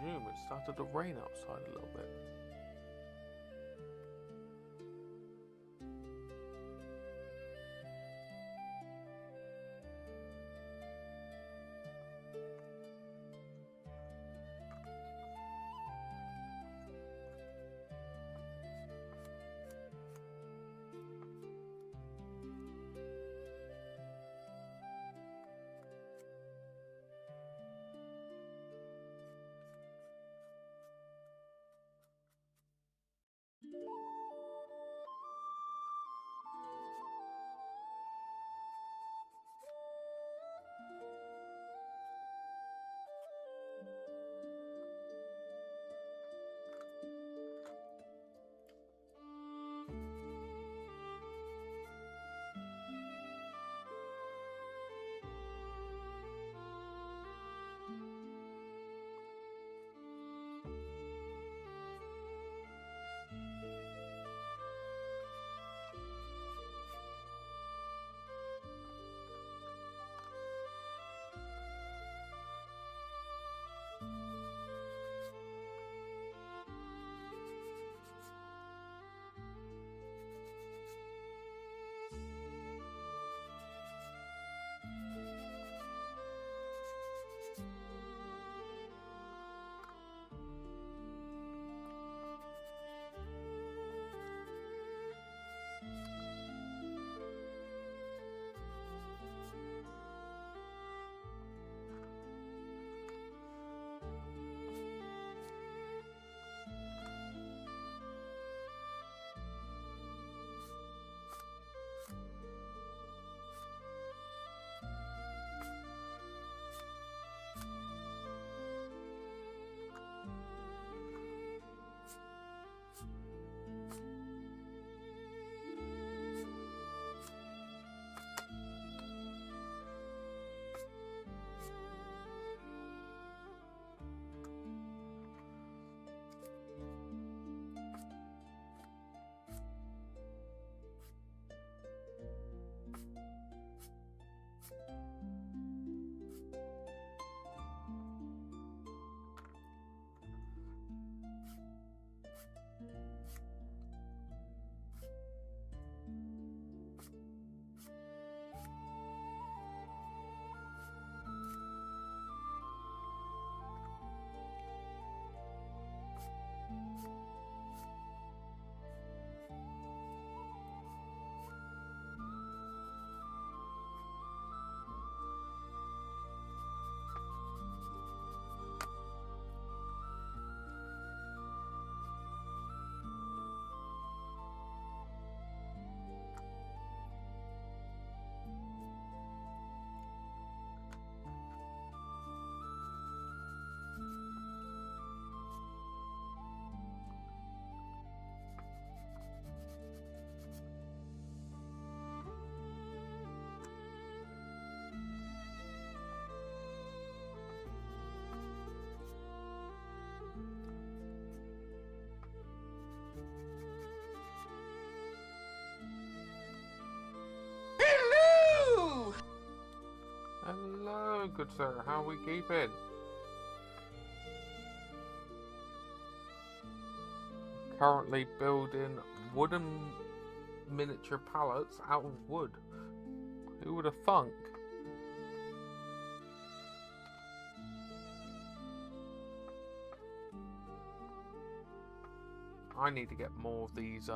presume it started to rain outside a little bit. Hello, good sir. How we keeping? Currently building wooden miniature pallets out of wood. Who would have thunk? I need to get more of these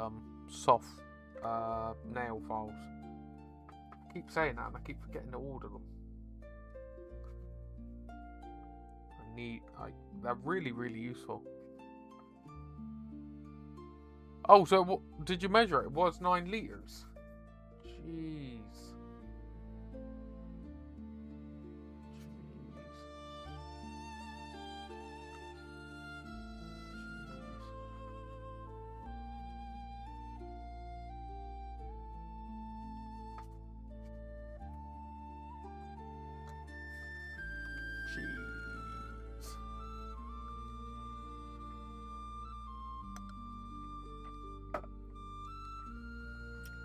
soft nail files. I keep saying that and I keep forgetting to order them. They're really, really useful. Oh, so what did you measure it? It was 9 litres. Jeez.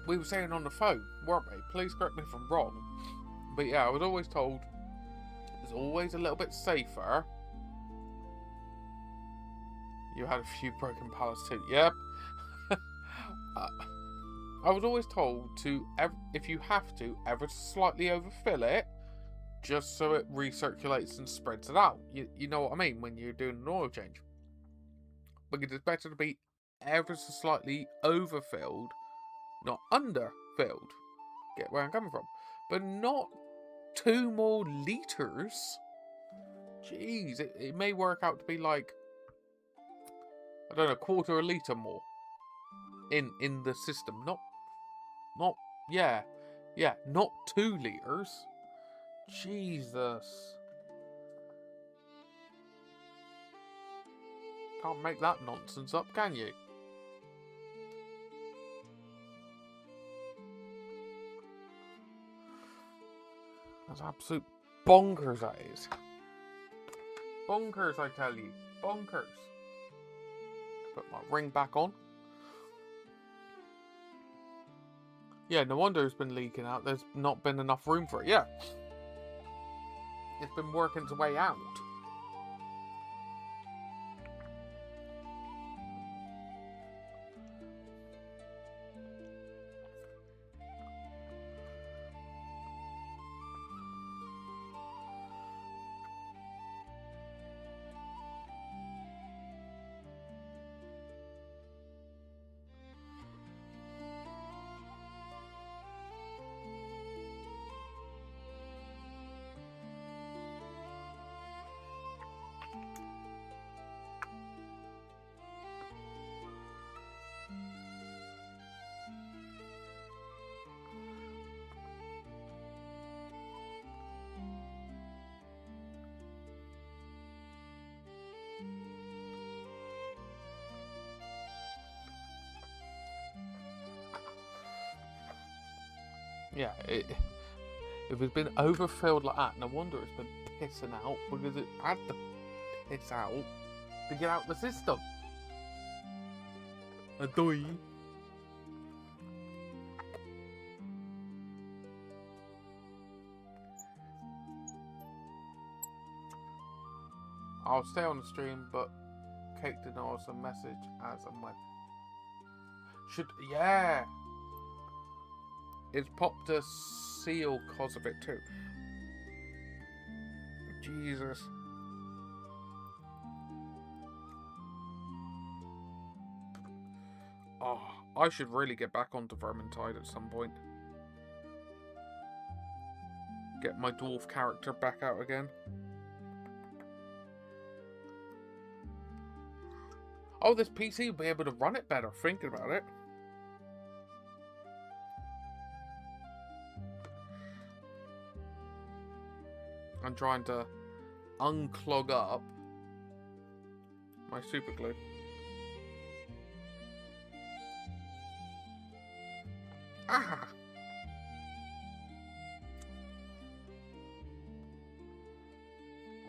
We were saying on the phone, weren't we? Please correct me if I'm wrong. But yeah, I was always told it's always a little bit safer You had a few broken pallets too. Yep. I was always told to, if you have to, ever slightly overfill it, just so it recirculates and spreads it out. You know what I mean when you're doing an oil change. Because it's better to be ever so slightly overfilled, not underfilled. Get where I'm coming from. But not 2 more litres. Jeez, it may work out to be like, I don't know, 1/4 litre more in the system. Not, yeah, not 2 litres. Jesus. Can't make that nonsense up, can you? That's absolute bonkers, that is. Bonkers, I tell you. Bonkers. Put my ring back on. Yeah, no wonder it's been leaking out. There's not been enough room for it. Yeah. It's been working its way out. Yeah, if it's been overfilled like that, no wonder it's been pissing out, because it had to piss out to get out the system. Adoy. I'll stay on the stream, but Kate did know us a message as and when. Yeah. It's popped a seal cause of it too. Jesus. Oh, I should really get back onto Vermintide at some point. Get my dwarf character back out again. Oh, this PC will be able to run it better, thinking about it. I'm trying to unclog up my super glue. Ah!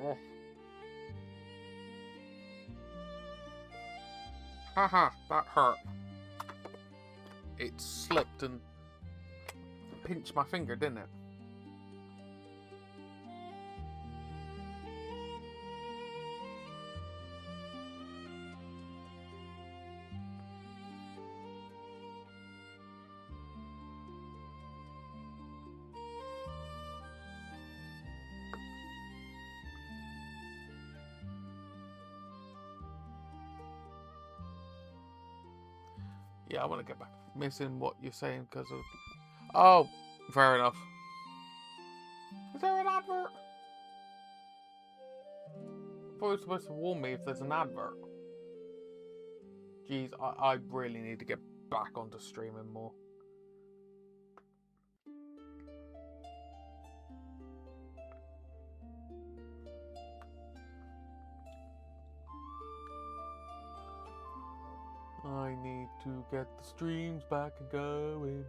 Oh. Haha, that hurt. It slipped and pinched my finger, didn't it? Yeah, I want to get back. Missing what you're saying because of... Oh, fair enough. Is there an advert? I thought you were supposed to warn me if there's an advert. Jeez, I really need to get back onto streaming more. I need to get the streams back going.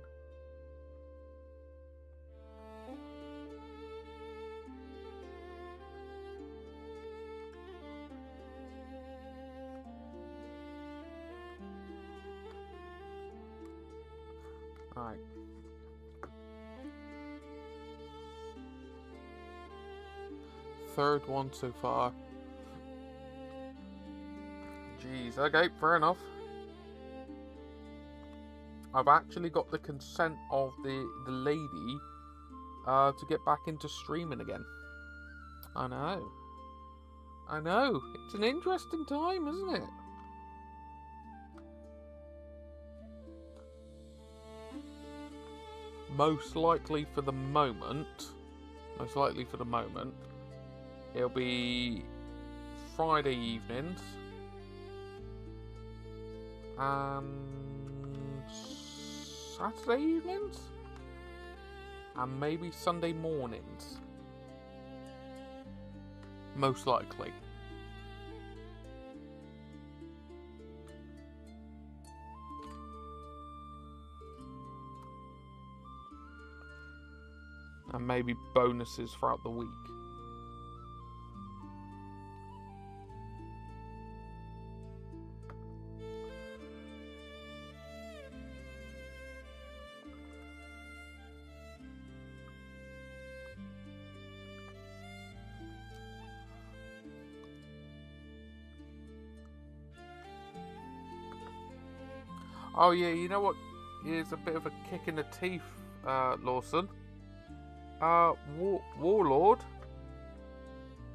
Alright. Third one so far. Jeez, okay, fair enough. I've actually got the consent of the lady to get back into streaming again. I know. I know. It's an interesting time, isn't it? Most likely for the moment, it'll be Friday evenings and Saturday evenings and maybe Sunday mornings. Most likely. And maybe bonuses throughout the week. Oh yeah, you know what is a bit of a kick in the teeth, Lawson? Warlord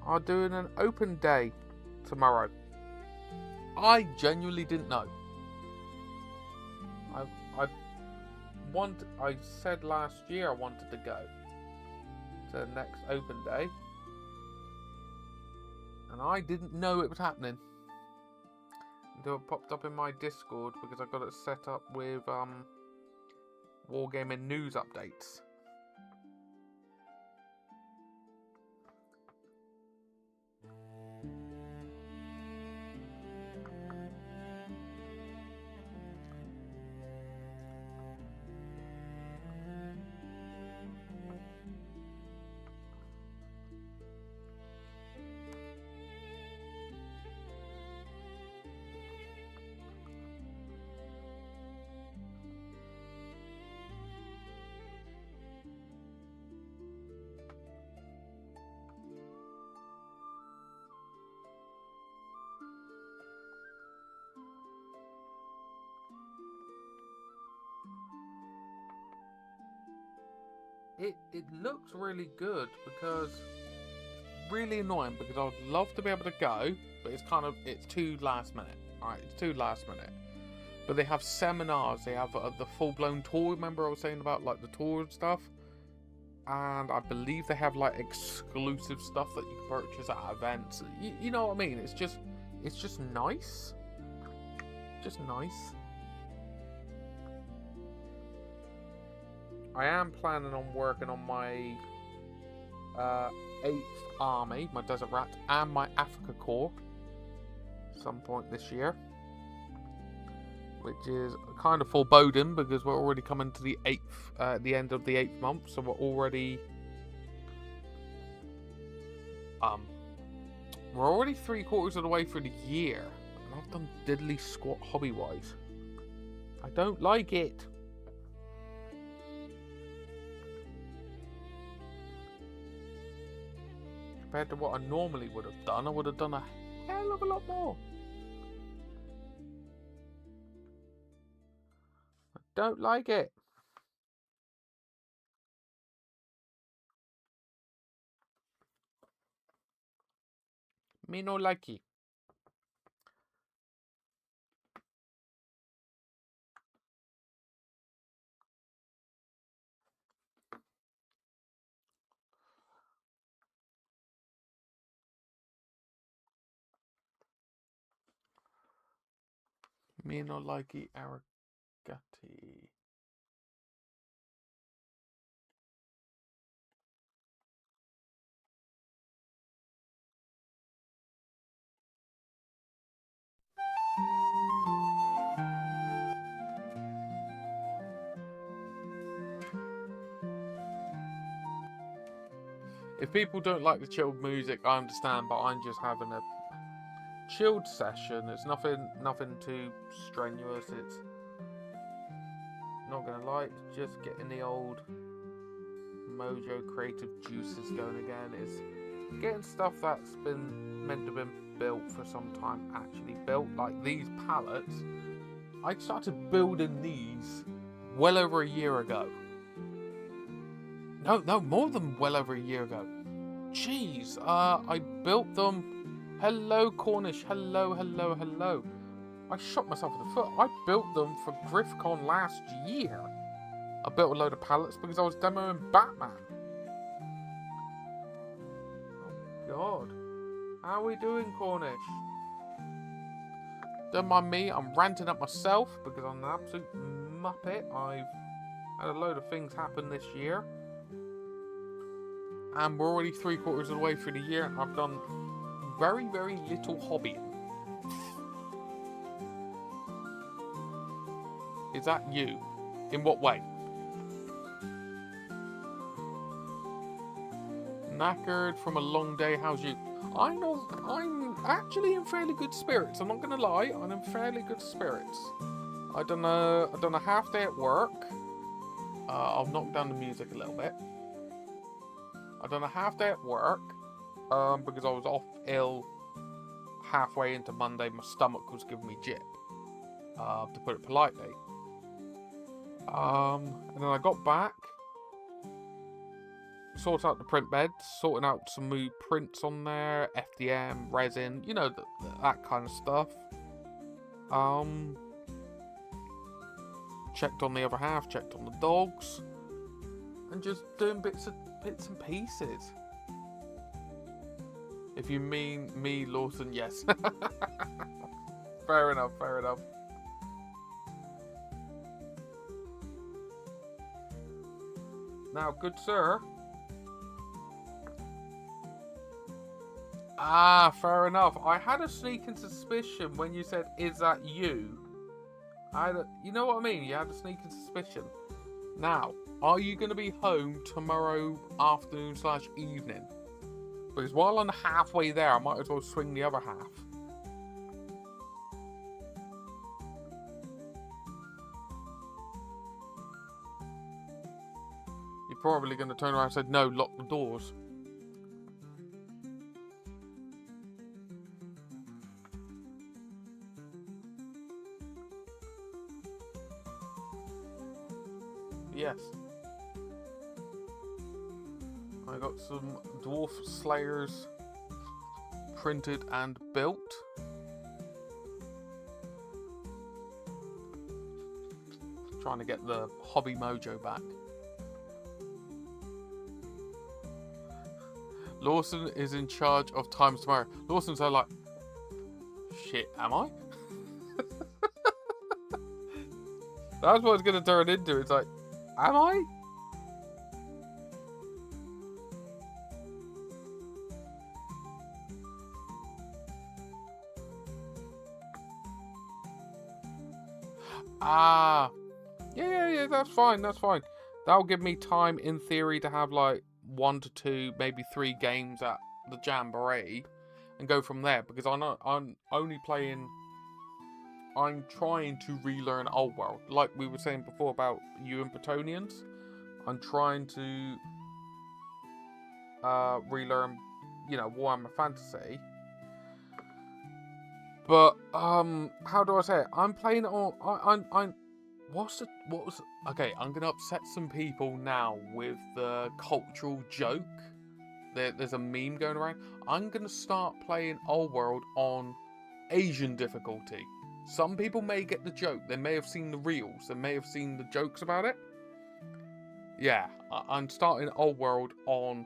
are doing an open day tomorrow. I genuinely didn't know. I said last year I wanted to go to the next open day, and I didn't know it was happening until it popped up in my Discord because I got it set up with Wargaming news updates. It looks really good because really annoying because I would love to be able to go, but it's too last minute. Alright, it's too last minute. But they have seminars, they have the full-blown tour. Remember I was saying about like the tour and stuff? And I believe they have like exclusive stuff that you can purchase at events. You know what I mean? It's just nice. Just nice. I am planning on working on my 8th army, my Desert Rat, and my Africa Corps some point this year. Which is kind of foreboding because we're already coming to the 8th, the end of the 8th month, so we're already 3/4 of the way through the year, and I've done diddly squat hobby-wise. I don't like it. Compared to what I normally would have done, I would have done a hell of a lot more. I don't like it. Me no likey. Me no likey arigati. If people don't like the chilled music, I understand, but I'm just having a chilled session. It's nothing too strenuous. It's not gonna lie, it's just getting the old mojo creative juices going again. getting stuff that's been meant to have been built for some time actually built. Like these pallets, I started building these well over a year ago. No, more than well over a year ago. Jeez, I built them. Hello, Cornish. Hello. I shot myself in the foot. I built them for GriffCon last year. I built a load of pallets because I was demoing Batman. Oh, God. How are we doing, Cornish? Don't mind me, I'm ranting at myself because I'm an absolute muppet. I've had a load of things happen this year. And we're already 3/4 of the way through the year and I've done very, very little hobbying. Is that you? In what way? Knackered from a long day, how's you? I'm actually in fairly good spirits. I'm not gonna lie, I'm in fairly good spirits. I've done a half day at work. I'll knock down the music a little bit. I've done a half day at work because I was off ill halfway into Monday. My stomach was giving me jip, to put it politely. And then I got back, sorted out the print beds, sorting out some new prints on there, FDM, resin, you know, that kind of stuff. Checked on the other half, checked on the dogs, and just doing bits and pieces. If you mean me, Lawson, yes. Fair enough. Now, good sir. Ah, fair enough. I had a sneaking suspicion when you said, "Is that you?" You know what I mean? You had a sneaking suspicion. Now, are you going to be home tomorrow afternoon / evening? Because while I'm halfway there, I might as well swing the other half. You're probably going to turn around and say, "No, lock the doors." Yes. I got some dwarf slayers printed and built. Trying to get the hobby mojo back. Lawson is in charge of times tomorrow. Lawson's so like, shit, am I? That's what it's going to turn into. It's like, am I? Ah. Yeah, that's fine. That'll give me time, in theory, to have like 1 to 2, maybe 3 games at the Jamboree and go from there. Because I'm trying to relearn Old World. Like we were saying before about you and Bretonians. I'm trying to relearn, Warhammer Fantasy. But how do I say it? I'm playing it on. Okay, I'm gonna upset some people now with the cultural joke. There's a meme going around. I'm gonna start playing Old World on Asian difficulty. Some people may get the joke. They may have seen the reels. They may have seen the jokes about it. Yeah, I'm starting Old World on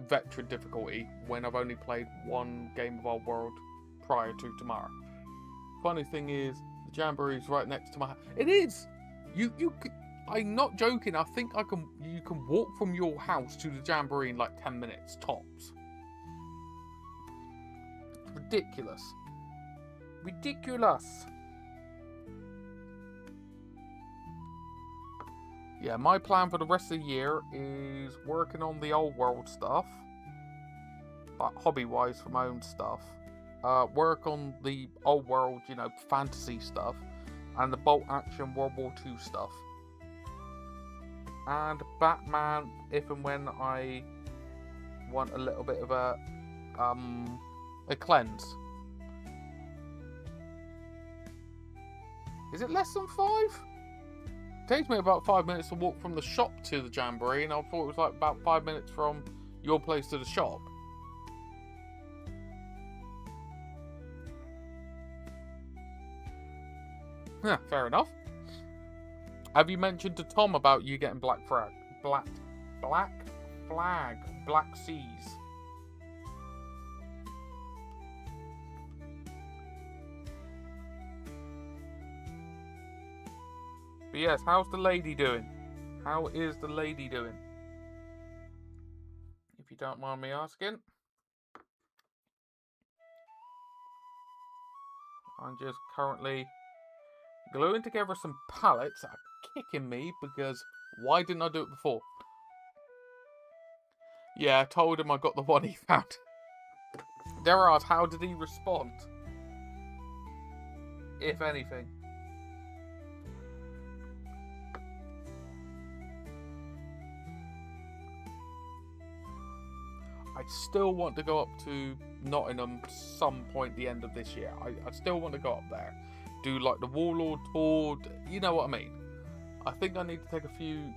veteran difficulty when I've only played 1 game of Old World prior to tomorrow. Funny thing is, the Jamboree's right next to my house. It is! I'm not joking. I think you can walk from your house to the Jamboree in like 10 minutes, tops. It's ridiculous. Yeah, my plan for the rest of the year is working on the Old World stuff. Like hobby-wise for my own stuff. Work on the Old World, fantasy stuff. And the bolt action World War II stuff. And Batman, if and when I want a little bit of a a cleanse. Is it less than 5? It takes me about 5 minutes to walk from the shop to the Jamboree, and I thought it was like about 5 minutes from your place to the shop. Yeah, fair enough. Have you mentioned to Tom about you getting Black Seas? But yes, how's the lady doing? How is the lady doing? If you don't mind me asking. I'm just currently gluing together some pallets that are kicking me because why didn't I do it before? Yeah, I told him I got the one he found. Dare I ask, how did he respond? If anything. I still want to go up to Nottingham some point the end of this year. I still want to go up there. Do like the Warlord tour. You know what I mean. I think I need to take a few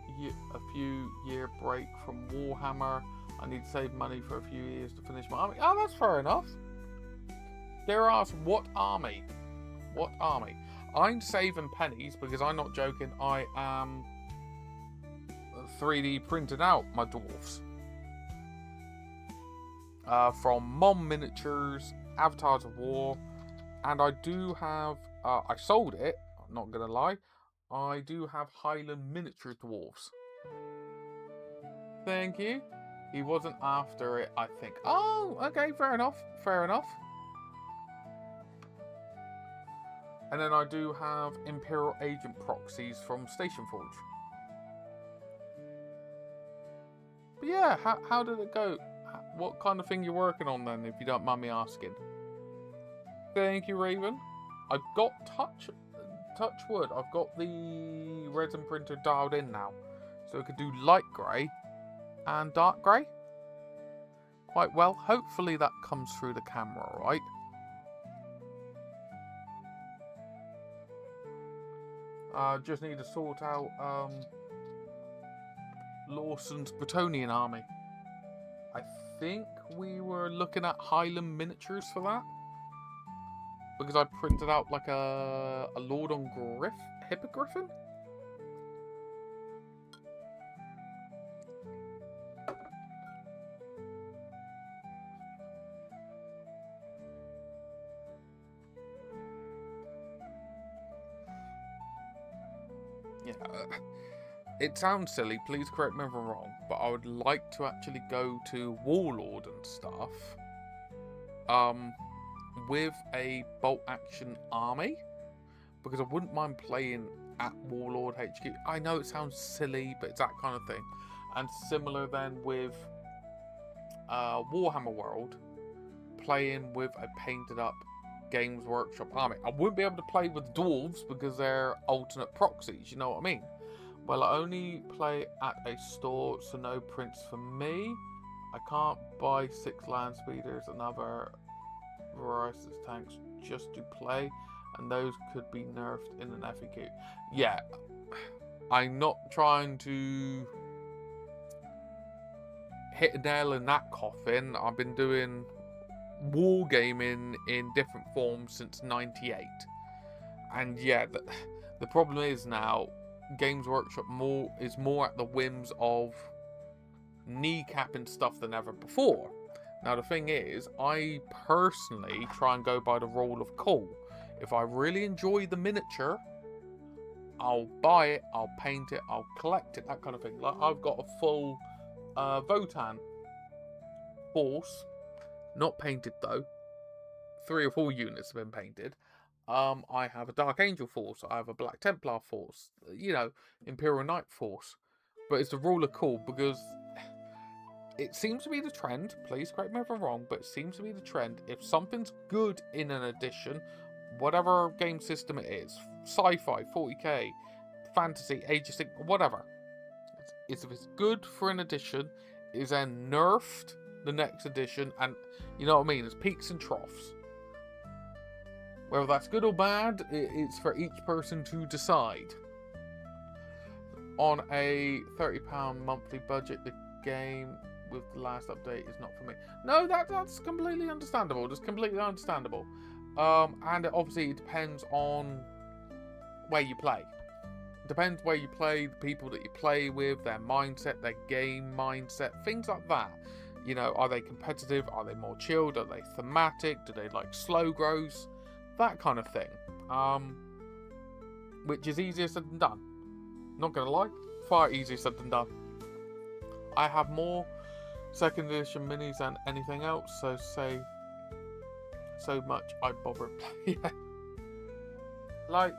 year break from Warhammer. I need to save money for a few years to finish my army. Oh, that's fair enough. Dare I ask, what army? What army? I'm saving pennies because I'm not joking. I am 3D printing out my dwarfs. From Mom Miniatures, Avatars of War, and I do have, I sold it, I'm not going to lie, I do have Highland Miniature Dwarfs. Thank you. He wasn't after it, I think. Oh, okay, fair enough, fair enough. And then I do have Imperial Agent proxies from Station Forge. But yeah, how did it go? What kind of thing you're working on then, if you don't mind me asking? Thank you, Raven. I've got touch wood. I've got the resin printer dialed in now, so it could do light grey and dark grey quite well. Hopefully that comes through the camera, right? Just need to sort out Lawson's Bretonian army. I think we were looking at Highland Miniatures for that, because I printed out like a Lord on Hippogriffin. Yeah. It sounds silly, please correct me if I'm wrong, but I would like to actually go to Warlord and stuff with a bolt action army, because I wouldn't mind playing at Warlord HQ. I know it sounds silly, but it's that kind of thing. And similar then with Warhammer World, playing with a painted up Games Workshop army. I wouldn't be able to play with dwarves because they're alternate proxies, you know what I mean? Well, I only play at a store, so no prints for me. I can't buy 6 land speeders and other varieties tanks just to play, and those could be nerfed in an FAQ. Yeah, I'm not trying to hit a nail in that coffin. I've been doing wargaming in different forms since '98, and yeah, the problem is now Games Workshop is more at the whims of kneecapping stuff than ever before. Now the thing is, I personally try and go by the rule of cool. If I really enjoy the miniature, I'll buy it, I'll paint it, I'll collect it, that kind of thing. Like I've got a full Votan force, not painted though. 3 or 4 units have been painted. I have a Dark Angel force, I have a Black Templar force, you know, Imperial Knight force. But it's the rule of cool, because it seems to be the trend, please correct me if I'm wrong, but it seems to be the trend, if something's good in an edition, whatever game system it is, sci-fi, 40k, fantasy, Age of whatever, if it's good for an edition, is then nerfed the next edition, and you know what I mean, there's peaks and troughs. Whether that's good or bad, it's for each person to decide. On a £30 monthly budget, the game with the last update is not for me. No, that's completely understandable. Just completely understandable. And obviously it depends on where you play. It depends where you play, the people that you play with, their mindset, their game mindset, things like that. You know, are they competitive? Are they more chilled? Are they thematic? Do they like slow grows? That kind of thing. Which is easier said than done. Not gonna lie, far easier said than done. I have more second edition minis than anything else, so say so much I bother playing. Like,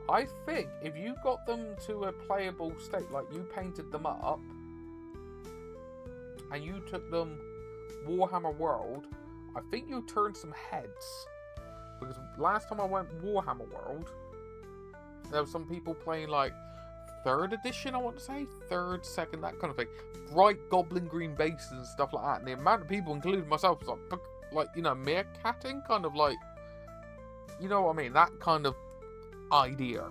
I think if you got them to a playable state, like you painted them up and you took them Warhammer World, I think you turned some heads. Because last time I went Warhammer World, there were some people playing like 3rd edition, I want to say, 3rd, 2nd, that kind of thing. Bright goblin green bases and stuff like that. And the amount of people, including myself, was like you know, meerkatting, kind of like, you know what I mean, that kind of idea.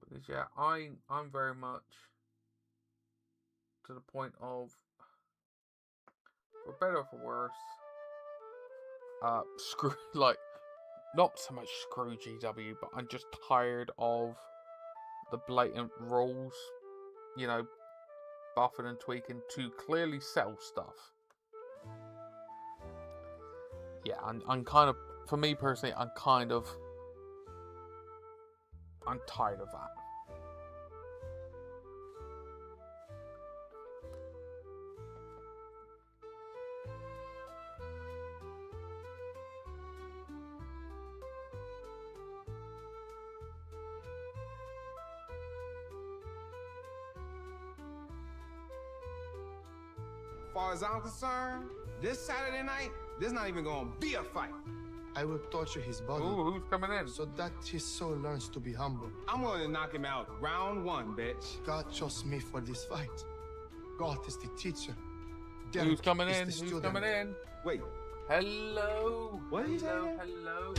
Because yeah, I'm very much to the point of, for better or for worse, screw, like, not so much screw GW, but I'm just tired of the blatant rules, you know, buffing and tweaking to clearly sell stuff. Yeah, I'm kind of, for me personally, I'm tired of that. As far as I'm concerned, this Saturday night, there's not even gonna be a fight. I will torture his body. Ooh, who's coming in? So that his soul learns to be humble. I'm gonna knock him out round 1, bitch. God chose me for this fight. God is the teacher. Who's coming in? Who's coming in? Wait. Hello. What did he say? Hello.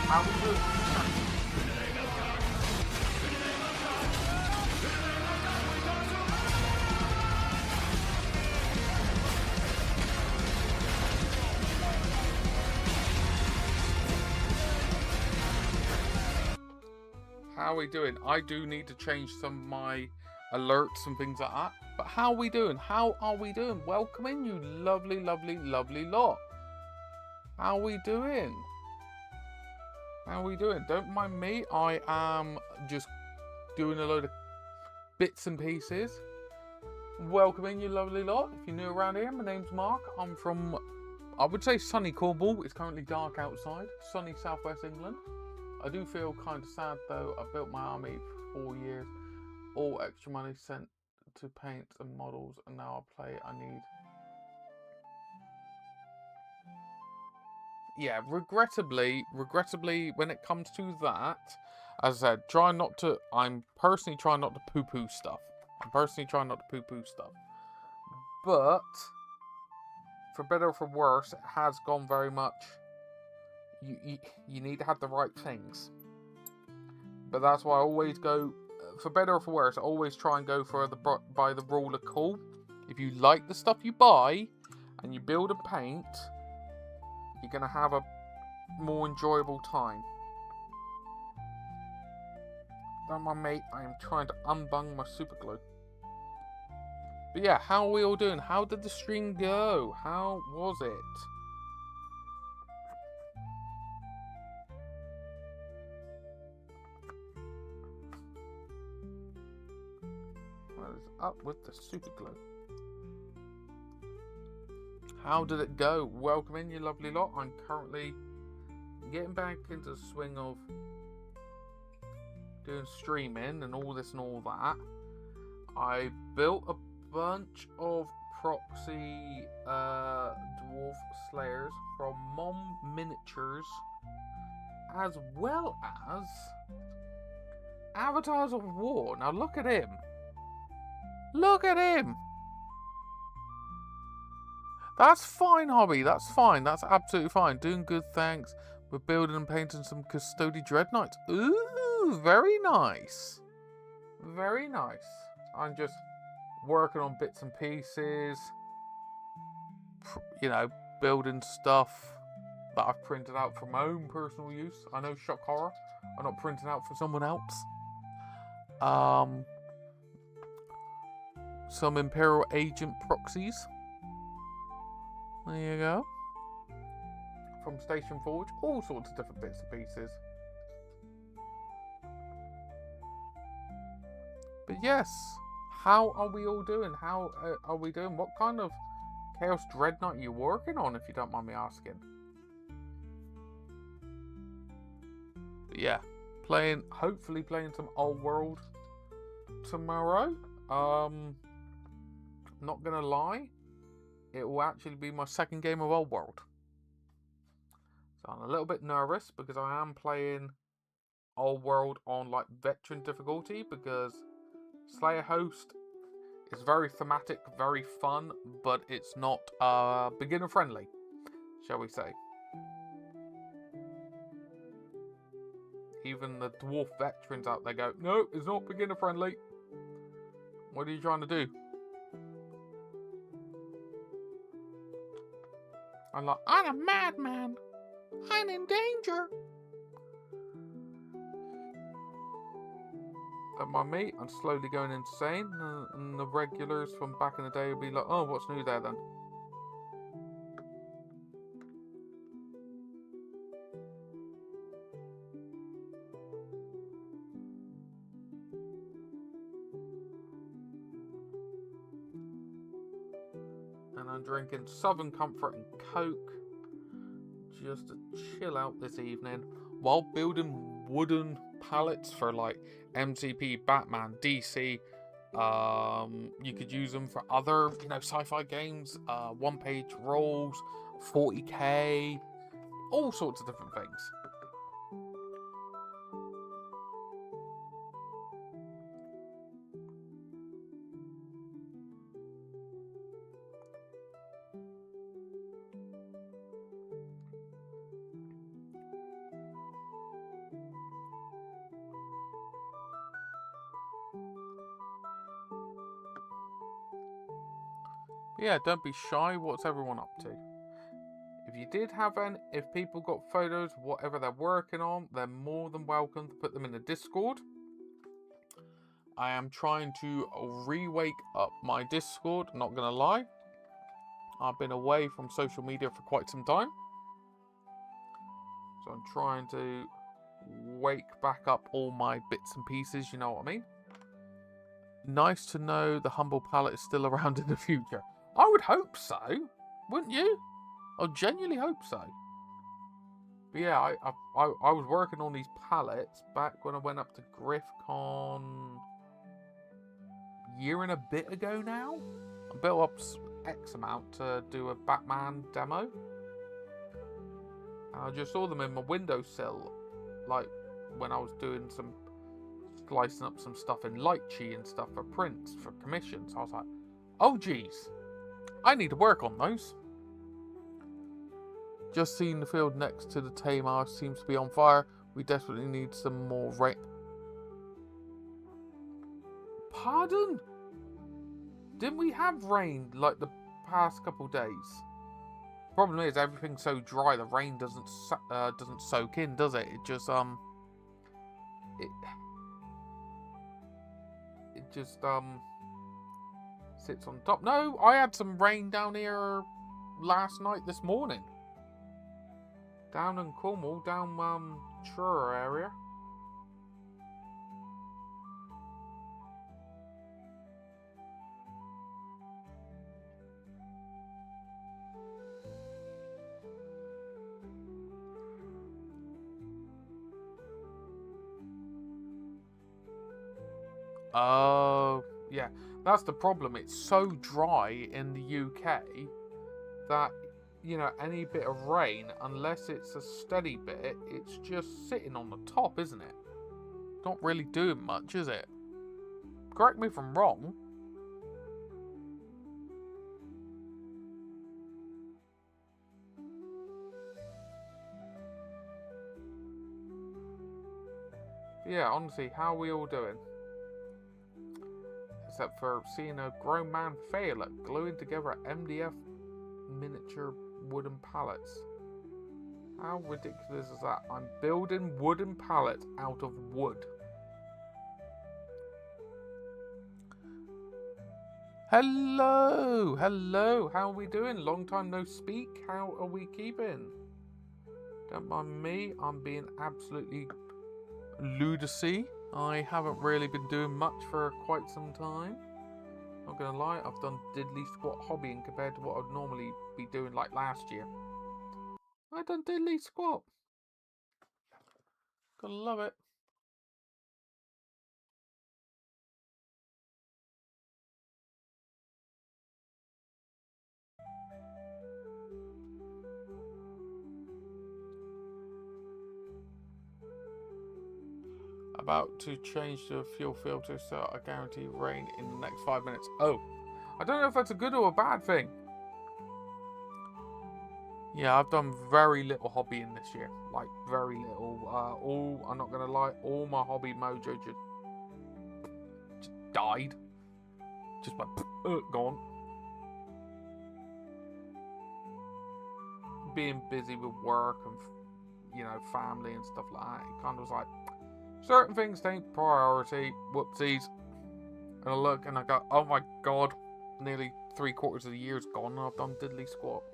How we doing? How are we doing? I do need to change some of my alerts and things like that. But how are we doing? How are we doing? Welcome in, you lovely, lovely, lovely lot. How are we doing? How are we doing? Don't mind me. I am just doing a load of bits and pieces. Welcome in, you lovely lot. If you're new around here, my name's Mark. I'm from, I would say, sunny Cornwall. It's currently dark outside. Sunny southwest England. I do feel kind of sad though. I built my army for 4 years. All extra money sent to paint and models, and now I play. I need. Yeah, regrettably, when it comes to that, as I said, I'm personally trying not to poo-poo stuff. But, for better or for worse, it has gone very much. You need to have the right things. But that's why I always go, for better or for worse, I always try and go for by the rule of cool. If you like the stuff you buy, and you build and paint, you're going to have a more enjoyable time. Don't mind, mate. I am trying to unbung my super glue. But yeah, how are we all doing? How did the stream go? How was it? What is up with the super glue? How did it go? Welcome in, you lovely lot. I'm currently getting back into the swing of doing streaming and all this and all that. I built a bunch of proxy dwarf slayers from Mom Miniatures, as well as Avatars of War. Now look at him. Look at him. That's fine, hobby. That's fine. That's absolutely fine. Doing good, thanks. We're building and painting some Custody Dreadnoughts. Ooh, very nice. Very nice. I'm just working on bits and pieces. You know, building stuff that I've printed out for my own personal use. I know, shock horror. I'm not printing out for someone else. Some Imperial Agent proxies. There you go. From Station Forge, all sorts of different bits and pieces. But yes, how are we all doing? How are we doing? What kind of Chaos Dreadnought are you working on, if you don't mind me asking? But yeah, hopefully playing some Old World tomorrow. Not gonna lie, it will actually be my second game of Old World. So I'm a little bit nervous because I am playing Old World on like veteran difficulty, because Slayer Host is very thematic, very fun, but it's not beginner friendly, shall we say. Even the dwarf veterans out there go, no, it's not beginner friendly. What are you trying to do? I'm like, I'm a madman. I'm in danger. Don't mind me, I'm slowly going insane. And the regulars from back in the day will be like, oh, what's new there then? And I'm drinking Southern Comfort and Coke just to chill out this evening while building wooden pallets for like MCP, Batman, DC. You could use them for other, sci-fi games, one-page rolls, 40k, all sorts of different things. Yeah, don't be shy. What's everyone up to? If you did have if people got photos, whatever they're working on, they're more than welcome to put them in the Discord. I am trying to re-wake up my Discord, not gonna lie. I've been away from social media for quite some time. So I'm trying to wake back up all my bits and pieces, you know what I mean? Nice to know the Humble Palette is still around in the future. I would hope so, wouldn't you? I genuinely hope so. But yeah, I was working on these pallets back when I went up to GriffCon a year and a bit ago now. I built up X amount to do a Batman demo. And I just saw them in my windowsill, like when I was doing some slicing up some stuff in Lychee and stuff for prints, for commissions. I was like, oh geez, I need to work on those. Just seen the field next to the Tamar seems to be on fire. We desperately need some more rain. Pardon? Didn't we have rain like the past couple days? problem is everything's so dry. The rain doesn't soak in, does it? It just it just sits on top. No, I had some rain down here last night, this morning. Down in Cornwall, down Truro area. Oh, yeah. That's the problem. It's so dry in the UK that, you know, any bit of rain, unless it's a steady bit, it's just sitting on the top, isn't it? Not really doing much, is it? Correct me if I'm wrong. Yeah, honestly, how are we all doing? Except for seeing a grown man fail at gluing together MDF miniature wooden pallets. How ridiculous is that? I'm building wooden pallets out of wood. Hello! Hello! How are we doing? Long time no speak. How are we keeping? Don't mind me. I'm being absolutely lunacy. I haven't really been doing much for quite some time. Not gonna lie, I've done diddly squat hobbying compared to what I'd normally be doing like last year. I done diddly squat. Gotta love it. About to change the fuel filter so I guarantee rain in the next 5 minutes. Oh, I don't know if that's a good or a bad thing. Yeah, I've done very little hobbying this year. Like, very little. I'm not going to lie, all my hobby mojo just died. Just went, gone. Being busy with work and, you know, family and stuff like that, it kind of was like, certain things take priority. Whoopsies. And I look and I go, oh my god, nearly 3/4 of the year's gone and I've done diddly squat.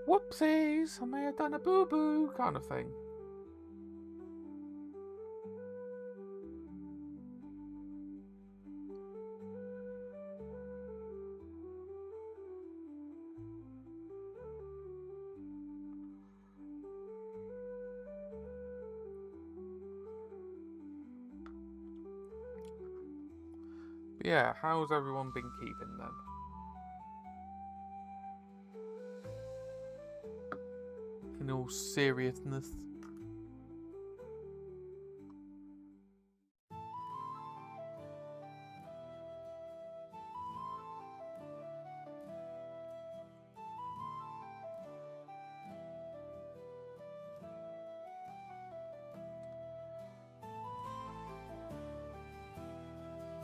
Whoopsies, I may have done a boo-boo kind of thing. Yeah, how's everyone been keeping then? In all seriousness.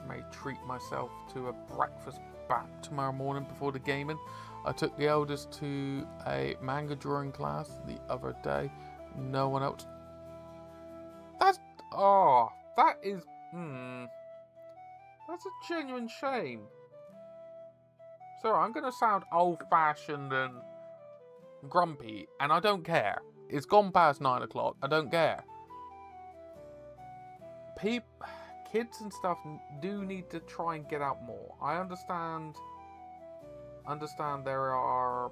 May treat myself to a breakfast bat tomorrow morning before the gaming. I took the eldest to a manga drawing class the other day. No one else. That is, that's a genuine shame. So I'm going to sound old-fashioned and grumpy, and I don't care. It's gone past 9 o'clock. I don't care. Kids and stuff do need to try and get out more. I understand there are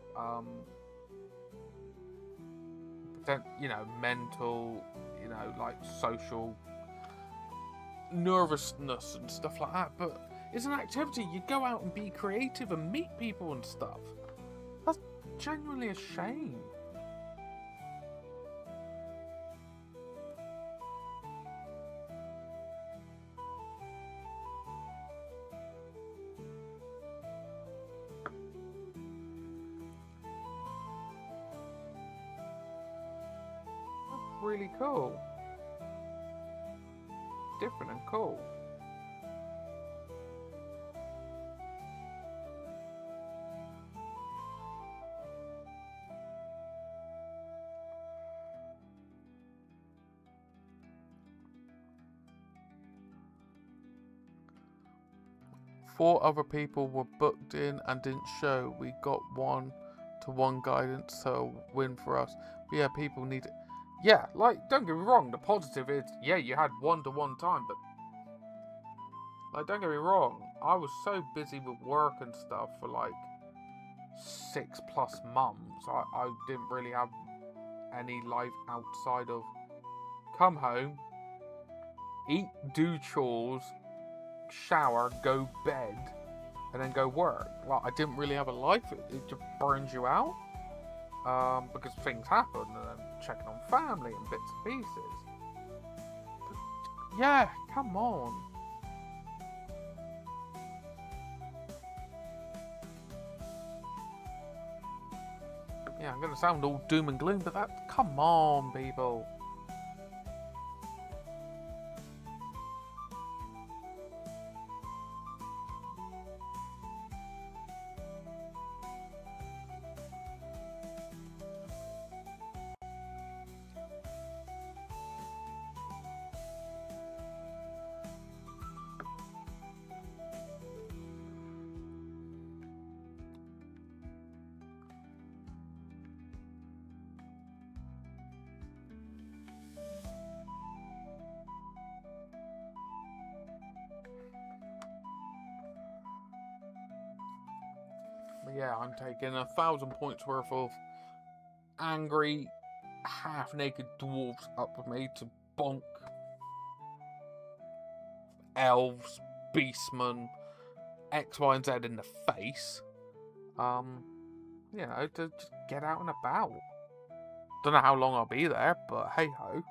you know, mental, you know, like social nervousness and stuff like that, but it's an activity. You go out and be creative and meet people and stuff. That's genuinely a shame. Really cool. Different and cool. 4 other people were booked in and didn't show. We got 1-to-1 guidance, so win for us. But yeah, people need it. Yeah, like, don't get me wrong, the positive is, yeah, you had 1-to-1 time, but like, don't get me wrong, I was so busy with work and stuff for like 6+ months. I didn't really have any life outside of come home, eat, do chores, shower, go bed, and then go work. Like, I didn't really have a life. It just burns you out. Because things happen, and then checking on family and bits and pieces. But, yeah, come on. Yeah, I'm gonna sound all doom and gloom, but come on, people. But yeah, I'm taking 1,000 points worth of angry, half-naked dwarves up with me to bonk elves, beastmen, X, Y, and Z in the face. You know, to just get out and about. Don't know how long I'll be there, but hey ho.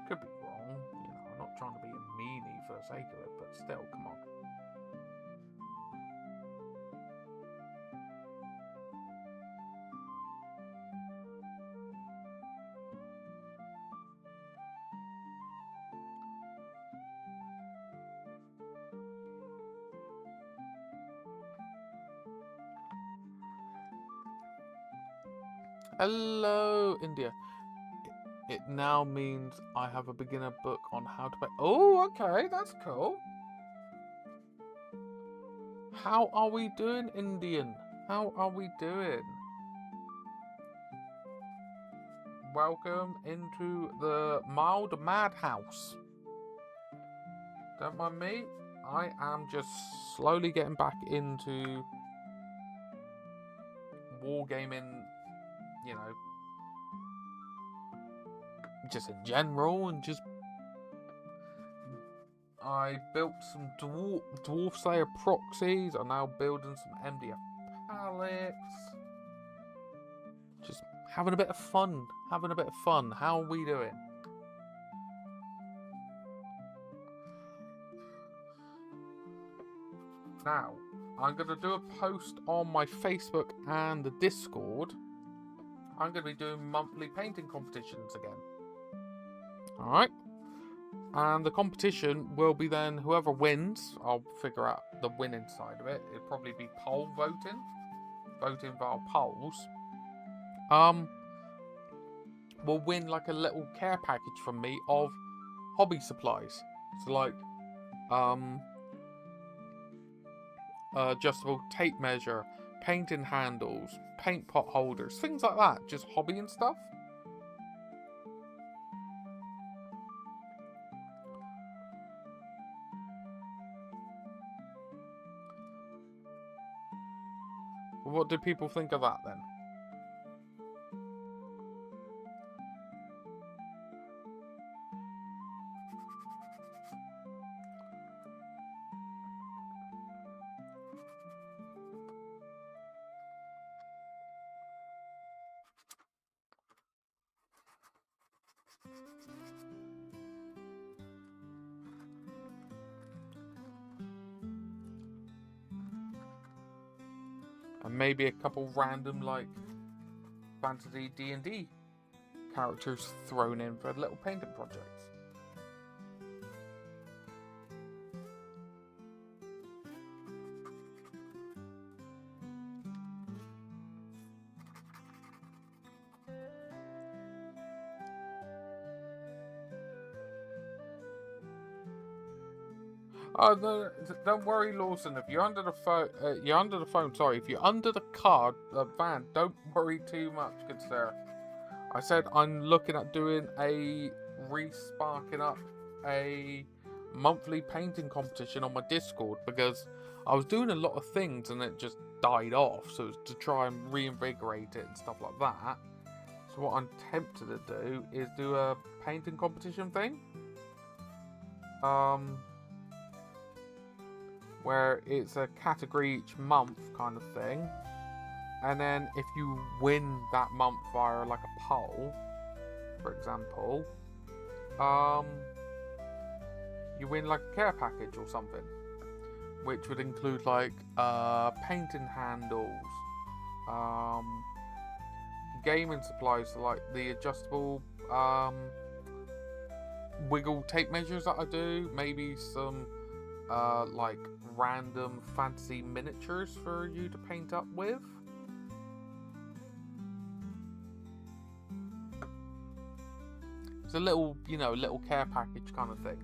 Could be wrong, you know, I'm not trying to be a meanie for the sake of it, but still, come on. Hello, India. It now means I have a beginner book on how to play. Oh, okay, that's cool. How are we doing, Indian? How are we doing? Welcome into the mild madhouse. Don't mind me. I am just slowly getting back into wargaming, you know, just in general, and just I built some Dwarf Slayer proxies. I'm now building some MDF pallets. Just having a bit of fun. How are we doing? Now, I'm going to do a post on my Facebook and the Discord. I'm going to be doing monthly painting competitions again. Alright? And the competition will be then whoever wins, I'll figure out the winning side of it. It'll probably be poll voting. Voting via polls. Will win like a little care package from me of hobby supplies. So like adjustable tape measure, painting handles, paint pot holders, things like that. Just hobby and stuff. What do people think of that then? And maybe a couple random, like, fantasy D&D characters thrown in for little painting projects. Oh no! Don't worry, Lawson. If you're under the phone, Sorry, if you're under the car, van, don't worry too much, good sir. I said I'm looking at doing sparking up a monthly painting competition on my Discord because I was doing a lot of things and it just died off. So it's to try and reinvigorate it and stuff like that. So what I'm tempted to do is do a painting competition thing. Where it's a category each month kind of thing. And then if you win that month via like a poll, for example, you win like a care package or something. Which would include like painting handles, gaming supplies, so like the adjustable wiggle tape measures that I do, maybe some like random fantasy miniatures for you to paint up with. It's a little, little care package kind of thing.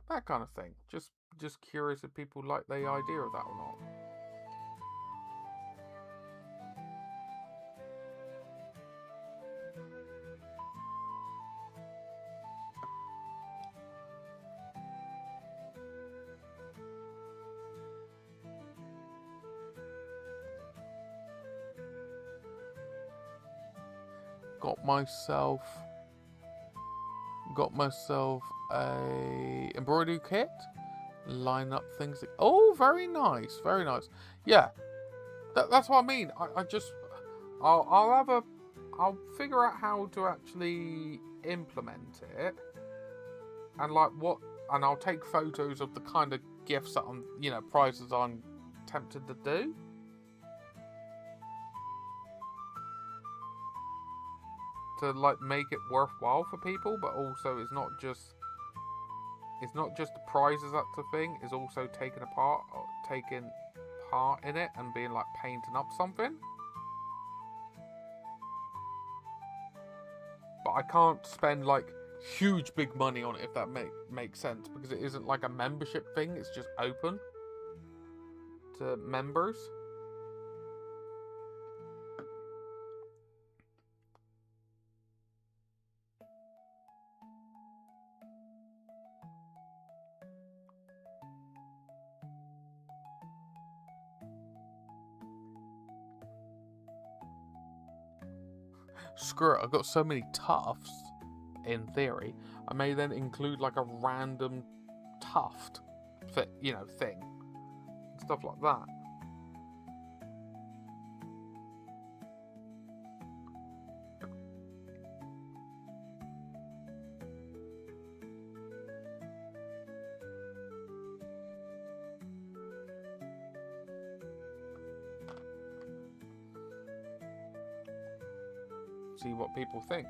That kind of thing. Just curious if people like the idea of that or not. Got myself a embroidery kit. Line up things. Oh, very nice, very nice. Yeah, that's what I mean. I'll figure out how to actually implement it, and and I'll take photos of the kind of gifts that I'm, prizes I'm tempted to do. To like make it worthwhile for people, but also it's not just the prizes that's the thing. It's also taking part in it and being like painting up something. But I can't spend like huge big money on it, if that makes sense, because it isn't like a membership thing. It's just open to members. Screw it, I've got so many tufts, in theory. I may then include like a random tuft, thing. Stuff like that. See what people think.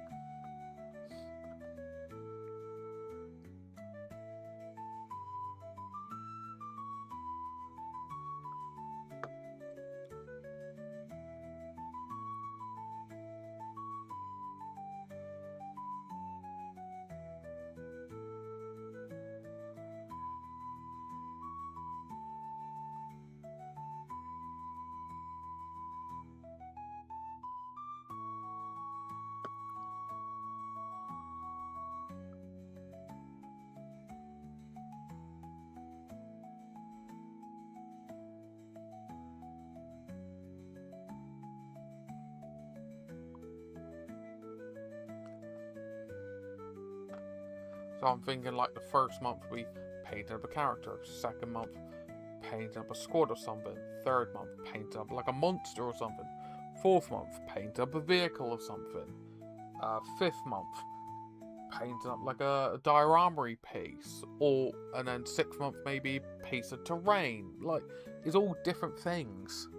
So I'm thinking like the first month we painted up a character, second month painted up a squad or something, third month painted up like a monster or something, fourth month painted up a vehicle or something, fifth month painting up like a dioramery piece, and then 6 months maybe piece of terrain. Like, it's all different things.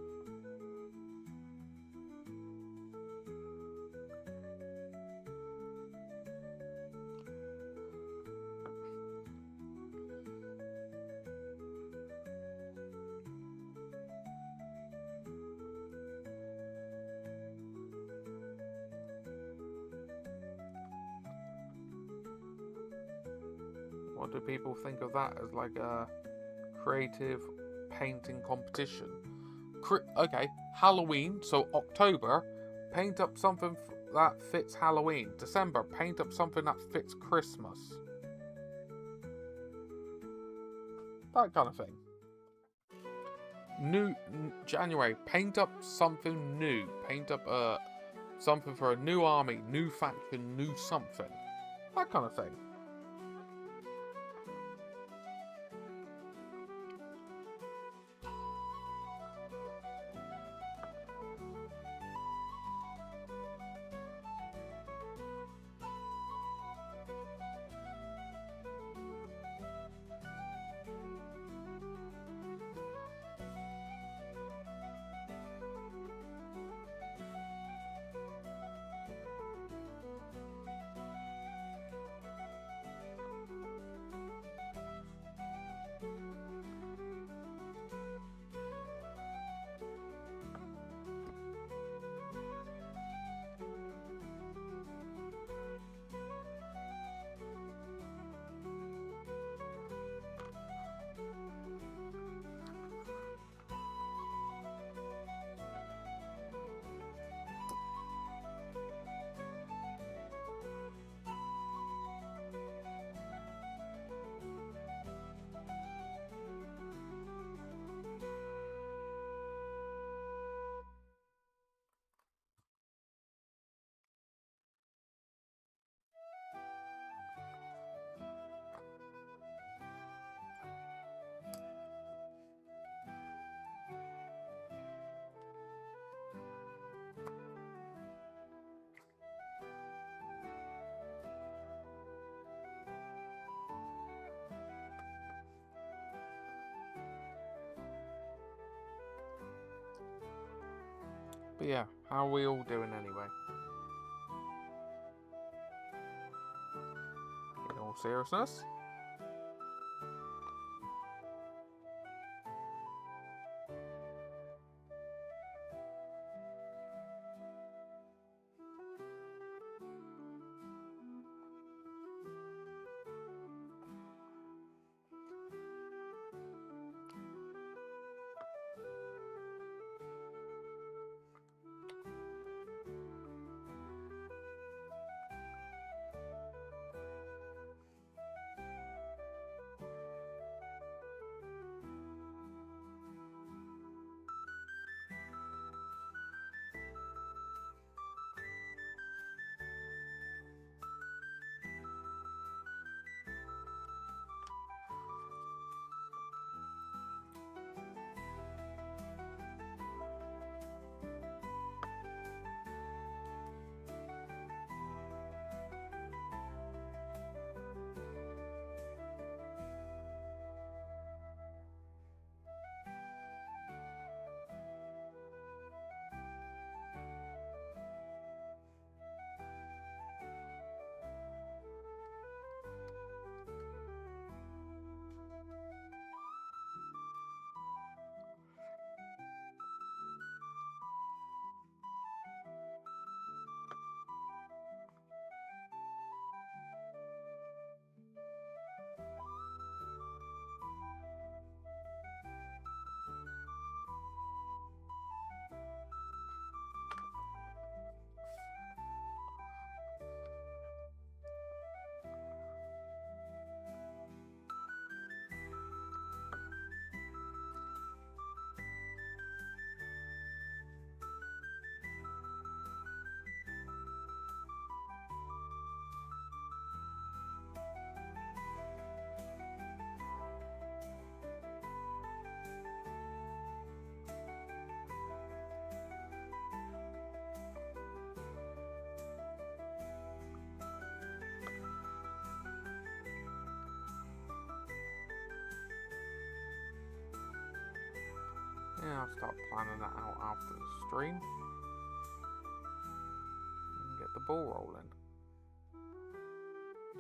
What do people think of that as like a creative painting competition? Okay, Halloween, so October, paint up something that fits Halloween. December, paint up something that fits Christmas. That kind of thing. January, paint up something new. Paint up something for a new army, new faction, new something. That kind of thing. But yeah, how are we all doing anyway? In all seriousness? I'll start planning that out after the stream. And get the ball rolling.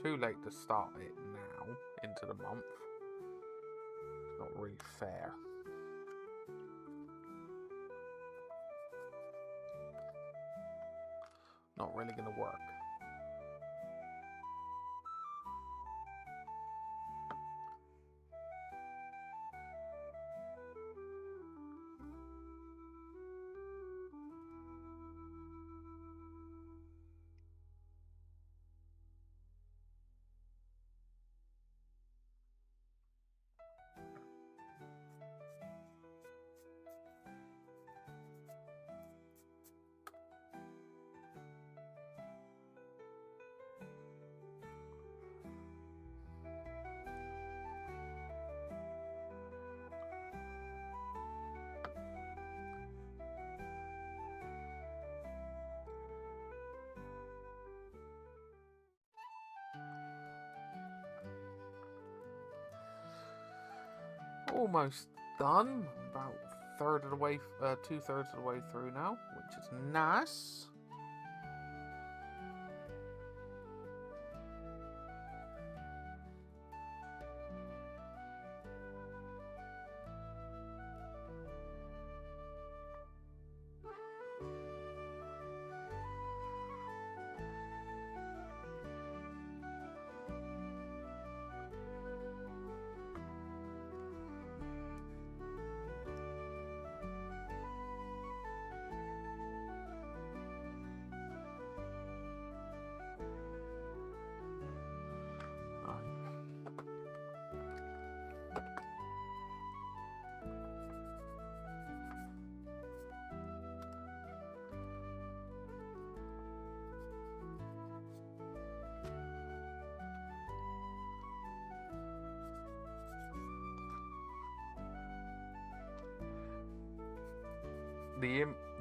Too late to start it now, into the month. It's not really fair. Not really going to work. Almost done. About a third of the way, 2/3 of the way through now, which is nice.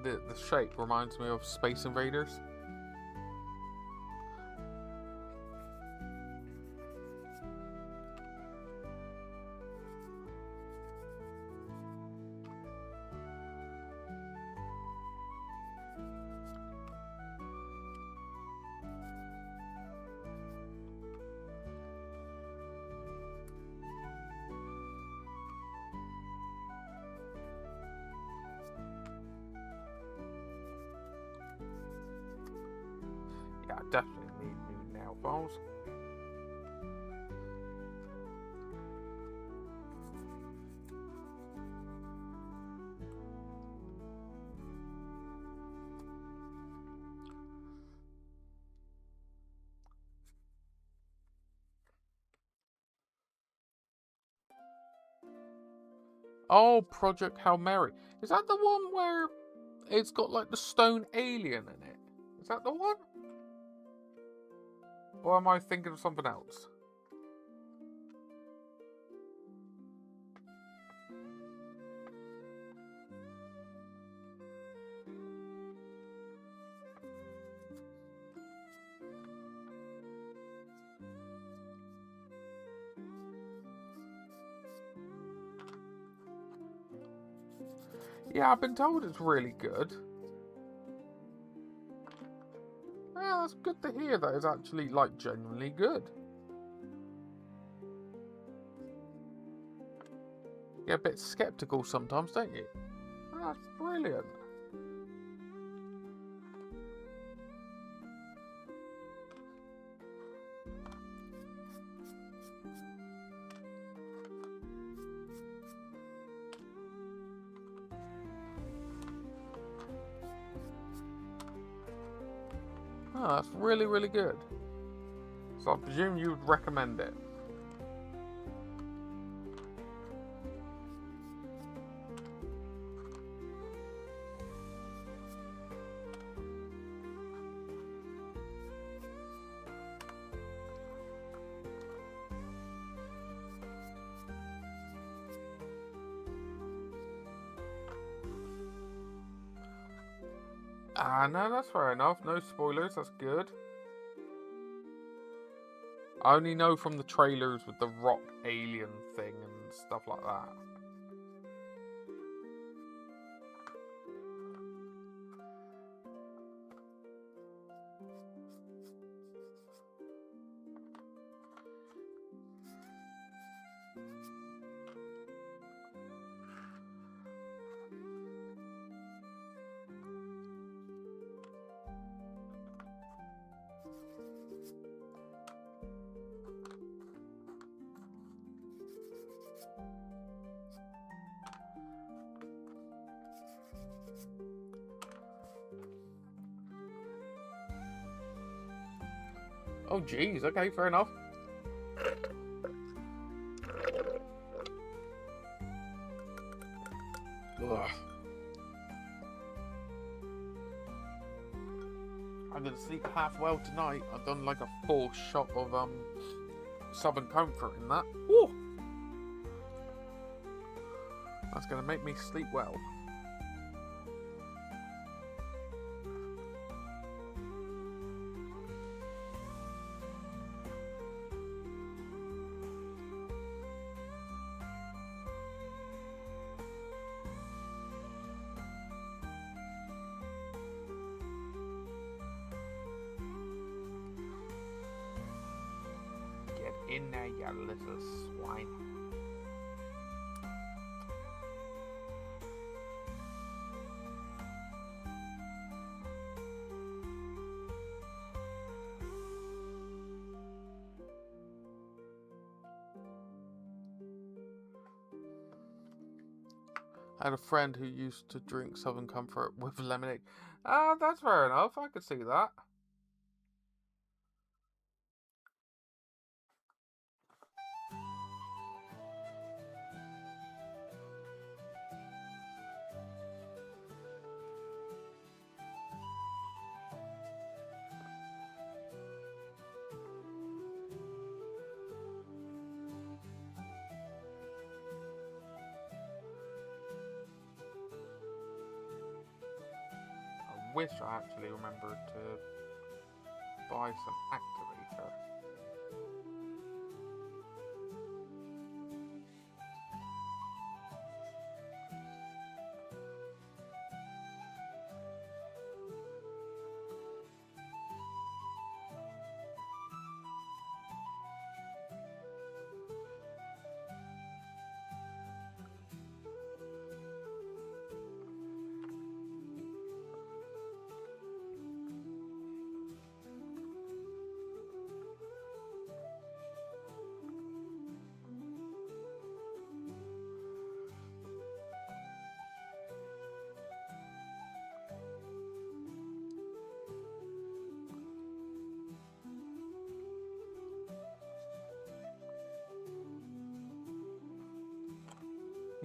The shape reminds me of Space Invaders. Yeah, I definitely need new nail files. Oh, Project Hail Mary. Is that the one where it's got like the stone alien in it? Is that the one? Or am I thinking of something else? Yeah, I've been told it's really good. Yeah, that's good to hear that it's actually, like, genuinely good. You get a bit skeptical sometimes, don't you? That's brilliant. Oh, that's really, really good. So I presume you would recommend it. Ah, no, that's fair enough. No spoilers, that's good. I only know from the trailers with the rock alien thing and stuff like that. Oh, geez. Okay, fair enough. Ugh. I'm gonna sleep half well tonight. I've done like a full shot of Southern Comfort in that. Woo! That's gonna make me sleep well. Get in there, you little swine. I had a friend who used to drink Southern Comfort with lemonade. Ah, that's fair enough. I could see that. I wish I actually remembered to buy some activator.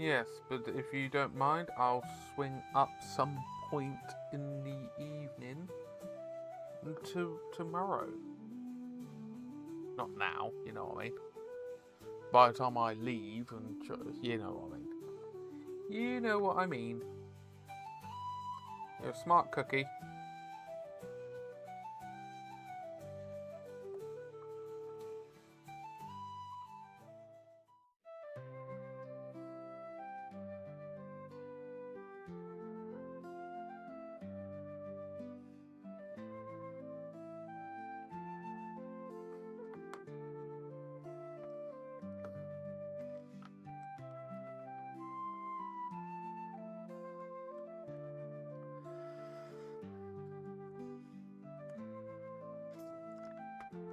Yes, but if you don't mind, I'll swing up some point in the evening to tomorrow. Not now, you know what I mean. By the time I leave, and you know what I mean. You know what I mean. You're a smart cookie.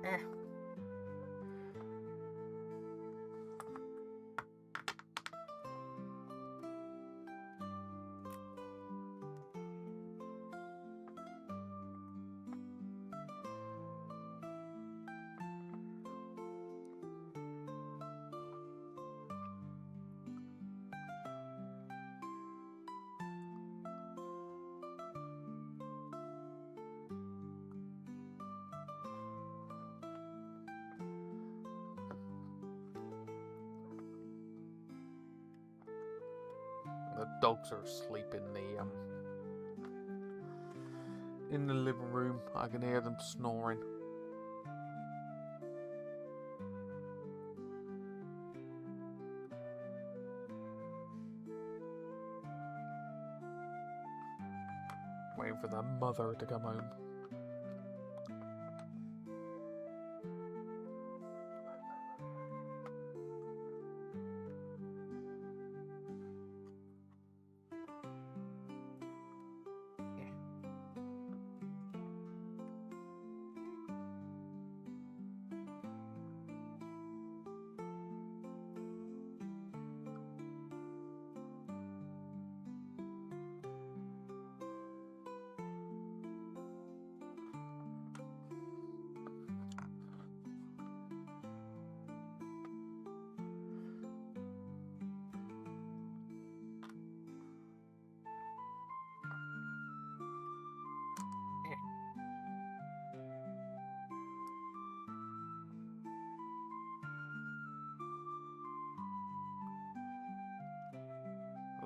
Eh. The dogs are asleep in the living room. I can hear them snoring. Waiting for their mother to come home.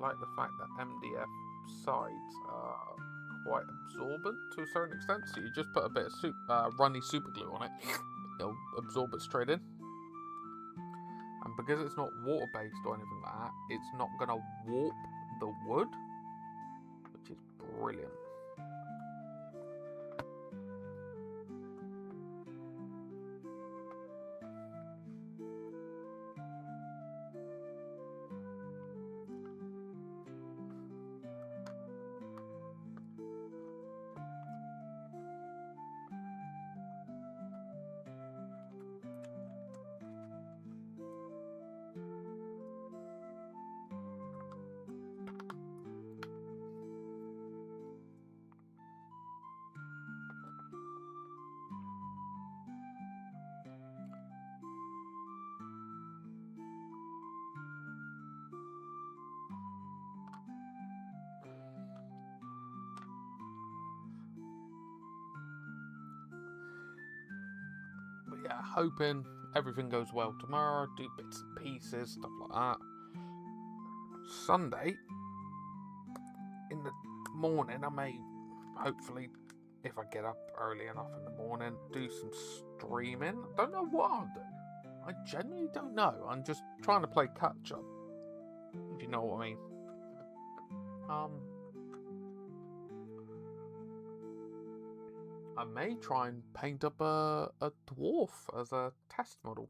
I like the fact that MDF sides are quite absorbent to a certain extent. So you just put a bit of runny super glue on it, it'll absorb it straight in. And because it's not water-based or anything like that, it's not going to warp the wood, which is brilliant. But yeah, hoping everything goes well tomorrow, do bits and pieces, stuff like that. Sunday, in the morning, I may, hopefully, if I get up early enough in the morning, do some streaming. I don't know what I'll do. I genuinely don't know. I'm just trying to play catch up, if you know what I mean. I may try and paint up a dwarf as a test model.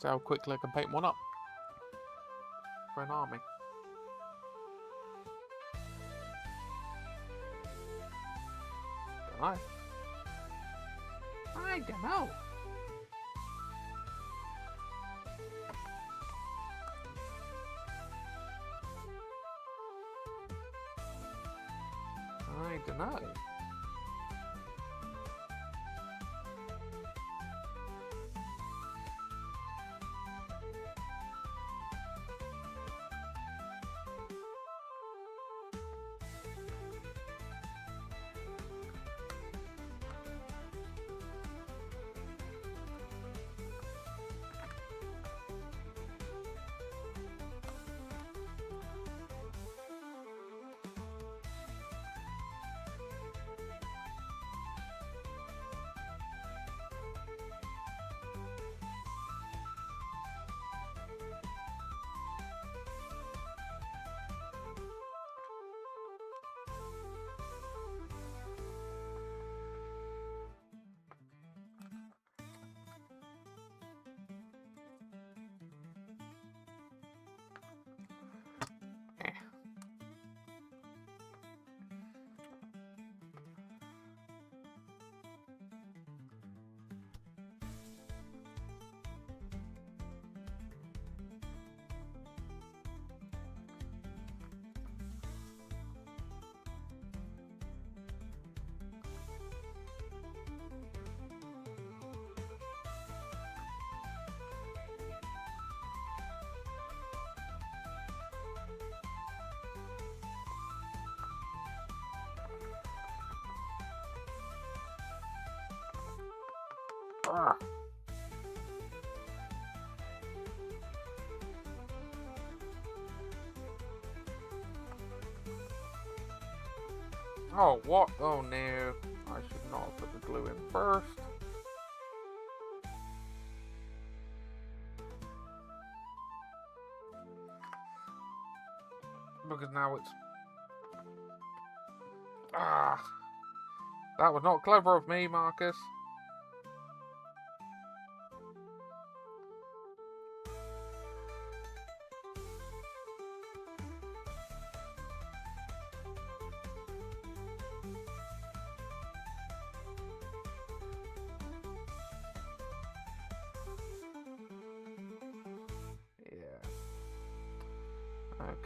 See how quickly I can paint one up for an army. Don't know. I don't know. I don't know. Ah. Oh, what? Oh no. I should not have put the glue in first. Because now it's... Ah! That was not clever of me, Marcus.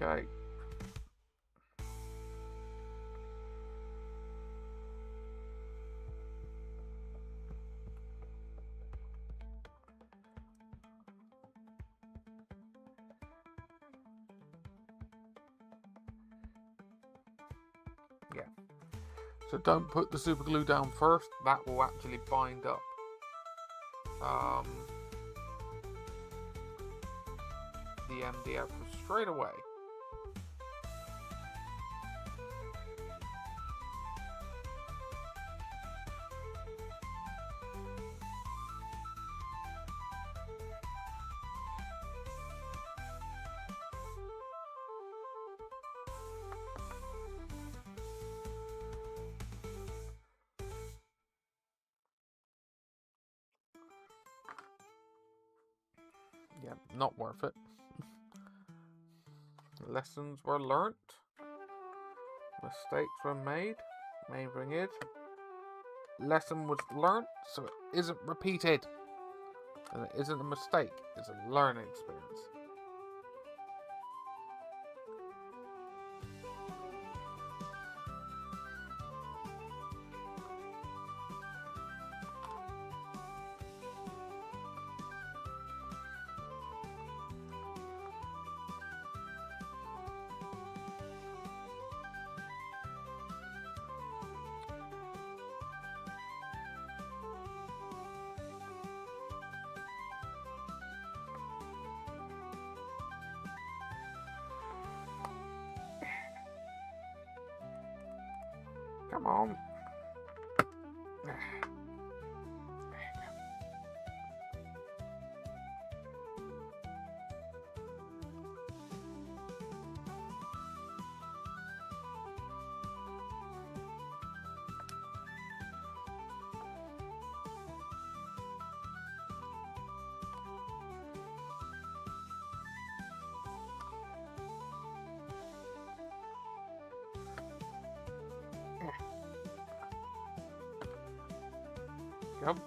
Okay. Yeah. So don't put the super glue down first. That will actually bind up the MDF straight away. Yeah, not worth it. Lessons were learnt. Mistakes were made. Main thing is, lesson was learnt, so it isn't repeated. And it isn't a mistake, it's a learning experience. Come on. Yep.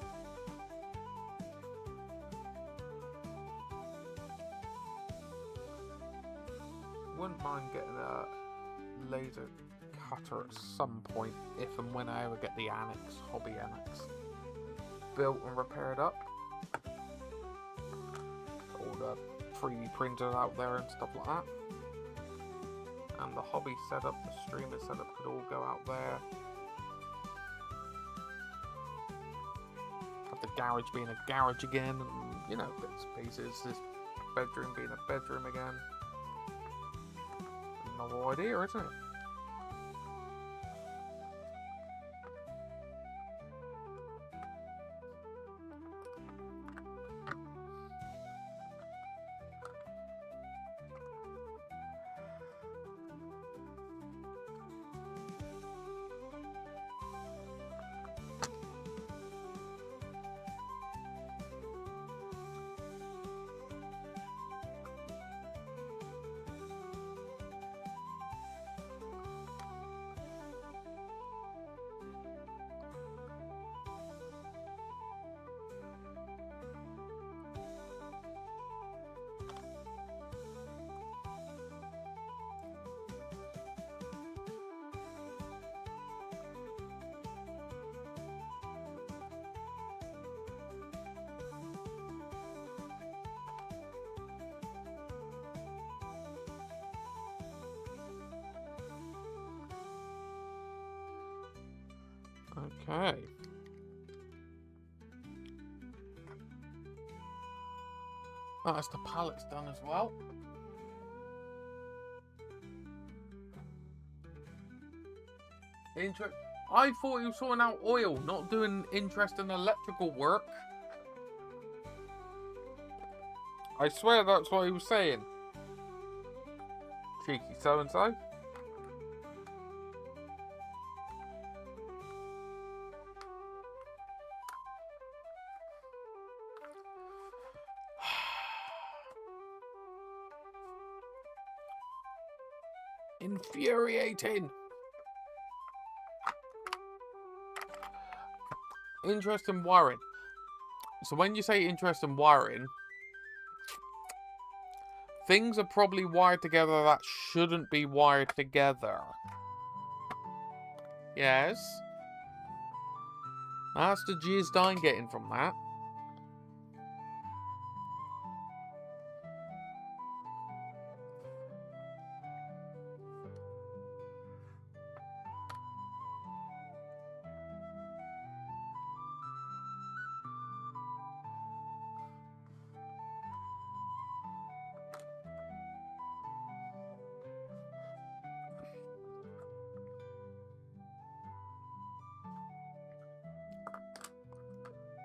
Wouldn't mind getting a laser cutter at some point if and when I ever get the annex, hobby annex, built and repaired up. All the 3D printers out there and stuff like that. And the hobby setup, the streamer setup could all go out there. Have the garage being a garage again, and you know, bits and pieces. This bedroom being a bedroom again. Novel idea, isn't it? Okay. That's the pallets done as well. I thought you were sorting out oil, not doing interesting electrical work. I swear that's what he was saying. Cheeky so-and-so. Infuriating. Interest in wiring. So when you say interest in wiring, things are probably wired together that shouldn't be wired together. Yes? That's the gist I'm getting from that.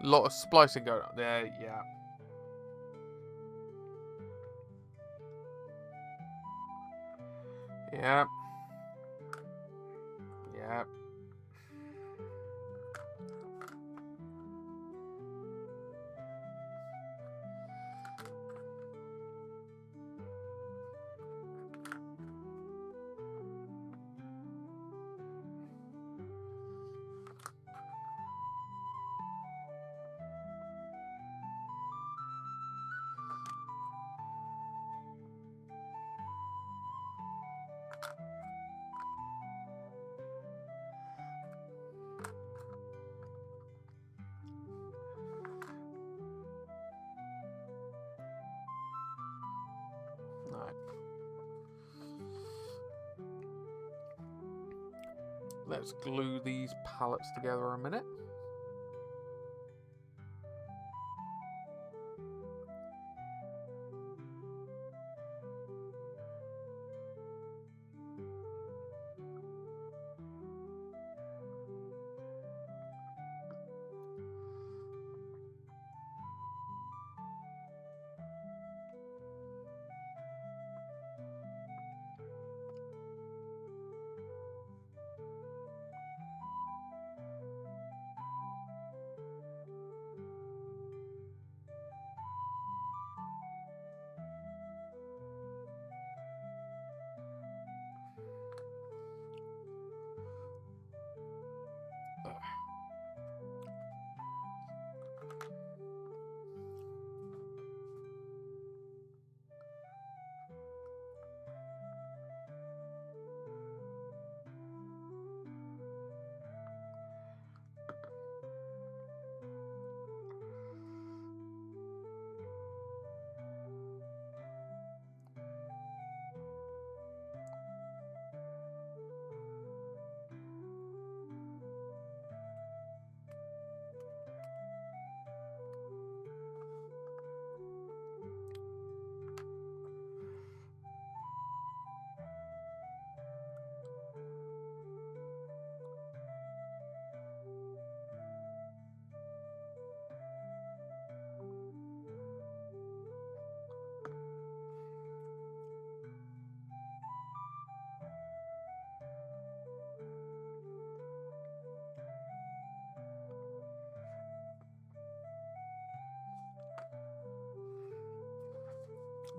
lot of splicing going on there, yeah. Yeah. Yeah. Right. Let's glue these pallets together a minute.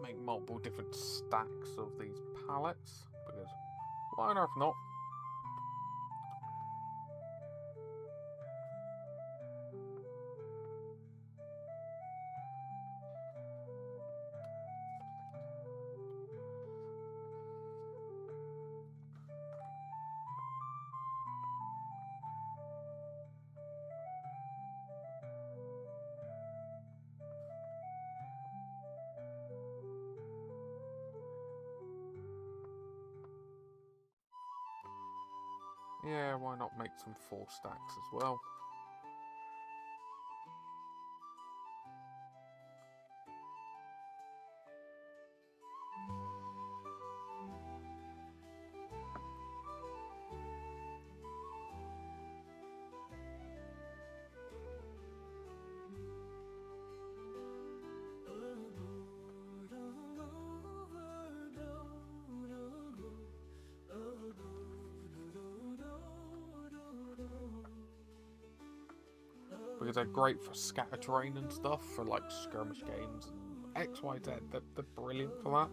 Make multiple different stacks of these pallets, because why on earth not? Yeah, why not make some 4 stacks as well? Because they're great for scatter terrain and stuff, for like skirmish games and XYZ. They're brilliant for that.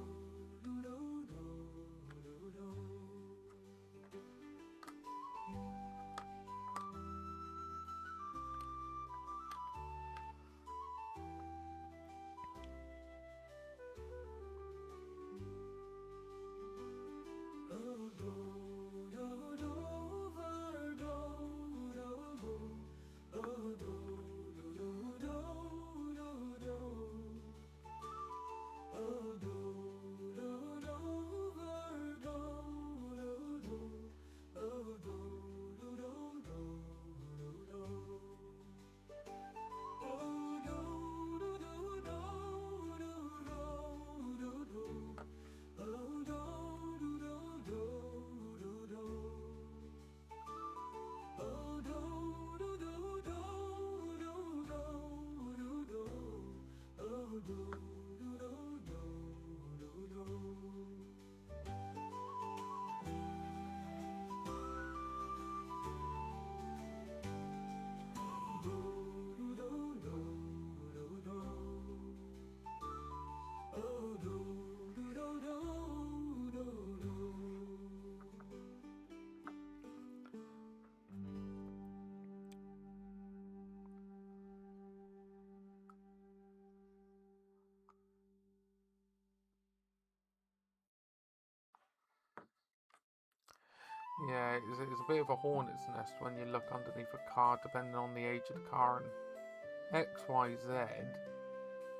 Yeah, it's a bit of a hornet's nest when you look underneath a car, depending on the age of the car and X, Y, Z.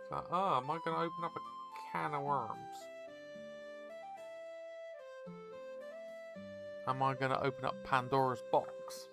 So, oh, am I going to open up a can of worms? Am I going to open up Pandora's box?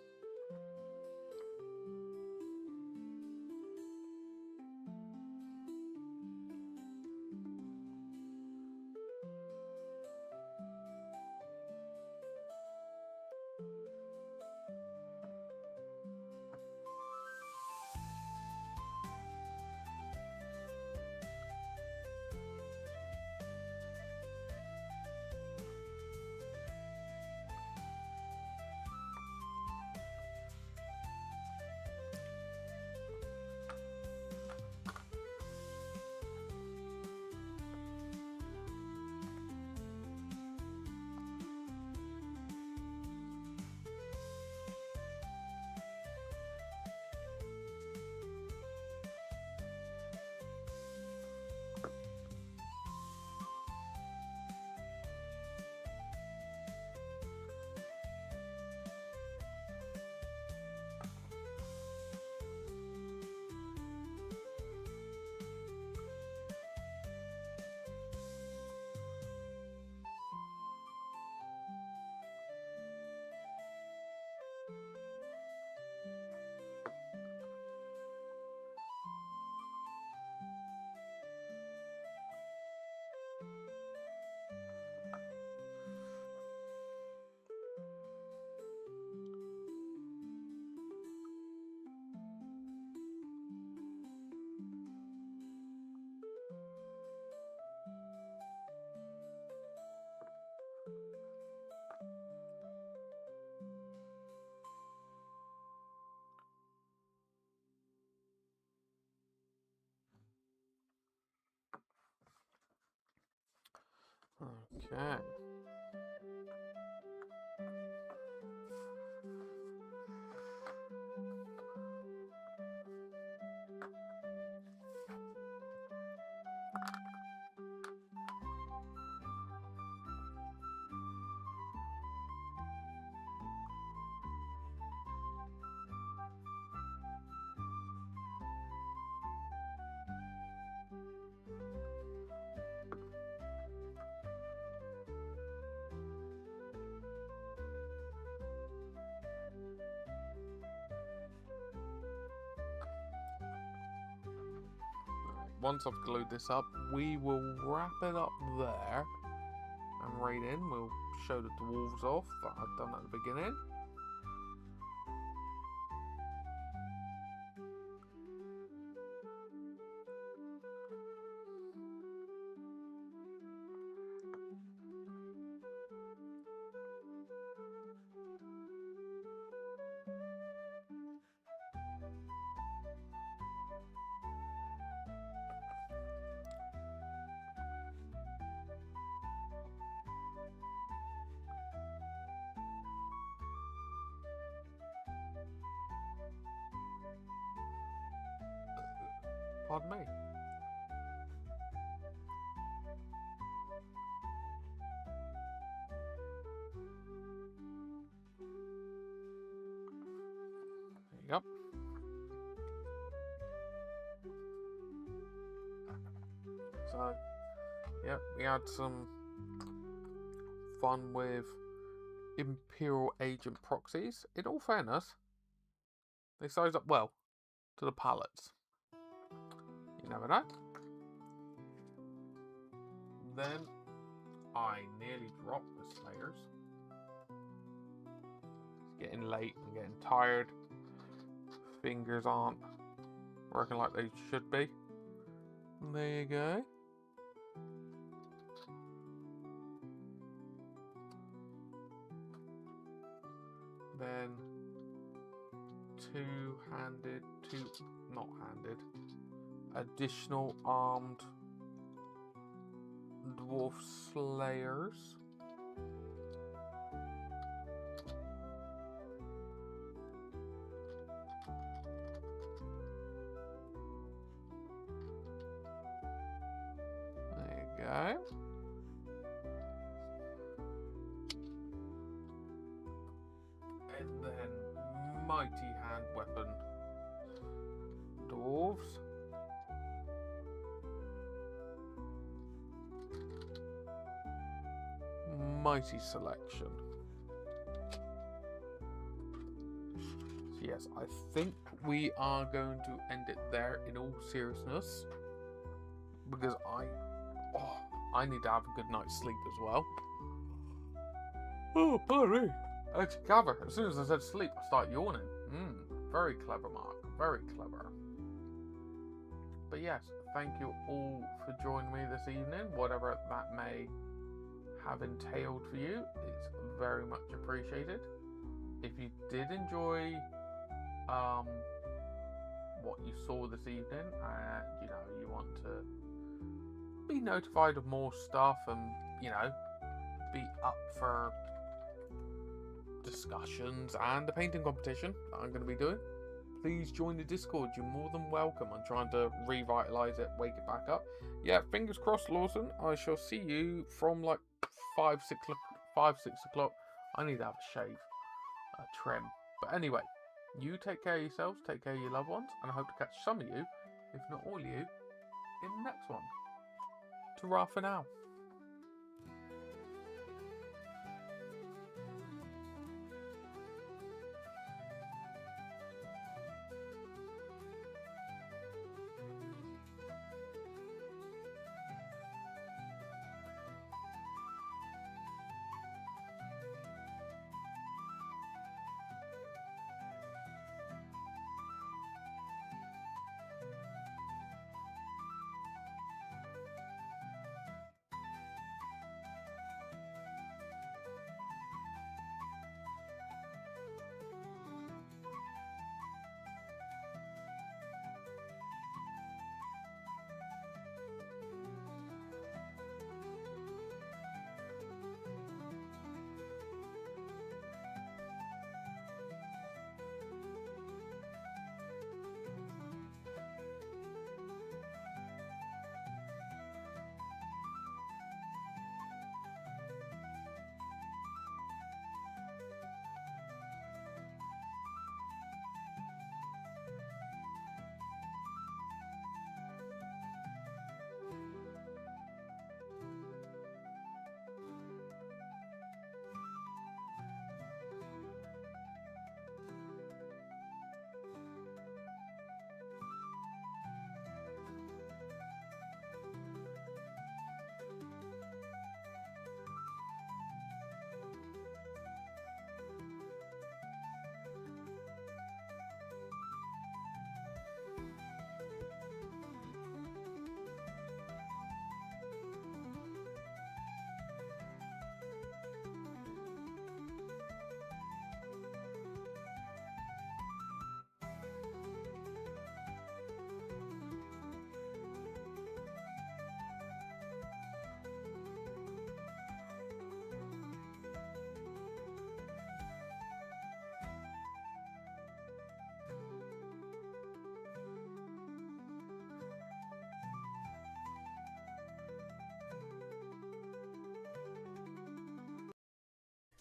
Okay. Once I've glued this up, we will wrap it up there. And right in, we'll show the dwarves off that I've done at the beginning. Pardon me. There you go. So, yeah, we had some fun with Imperial Agent proxies. In all fairness, they size up well to the pallets. You never know. Then I nearly dropped the Slayers. It's getting late. I'm getting tired. Fingers aren't working like they should be. There you go. Then not handed, additional armed dwarf slayers. There you go. almighty selection. So yes, I think we are going to end it there in all seriousness, because I need to have a good night's sleep as well. Oh, pardon me. As you gather, as soon as I said sleep, I start yawning. Very clever, Mark. Very clever. But yes, thank you all for joining me this evening, whatever that may have entailed for you. It's very much appreciated. If you did enjoy what you saw this evening, and you want to be notified of more stuff, and be up for discussions and the painting competition that I'm going to be doing, please join the Discord. You're more than welcome. I'm trying to revitalize it, wake it back up. Yeah, fingers crossed, Lawson. I shall see you from like 5, 6 o'clock. I need to have a shave, a trim. But anyway, you take care of yourselves, take care of your loved ones, and I hope to catch some of you, if not all of you, in the next one. Ta-ra for now.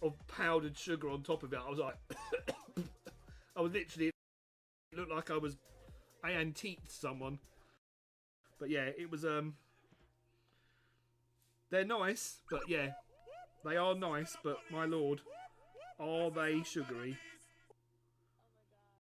Of powdered sugar on top of it. I was like, I was literally, it looked like I antiqued someone. But yeah, it was, they're nice, but yeah, they are nice, but my lord, are they sugary?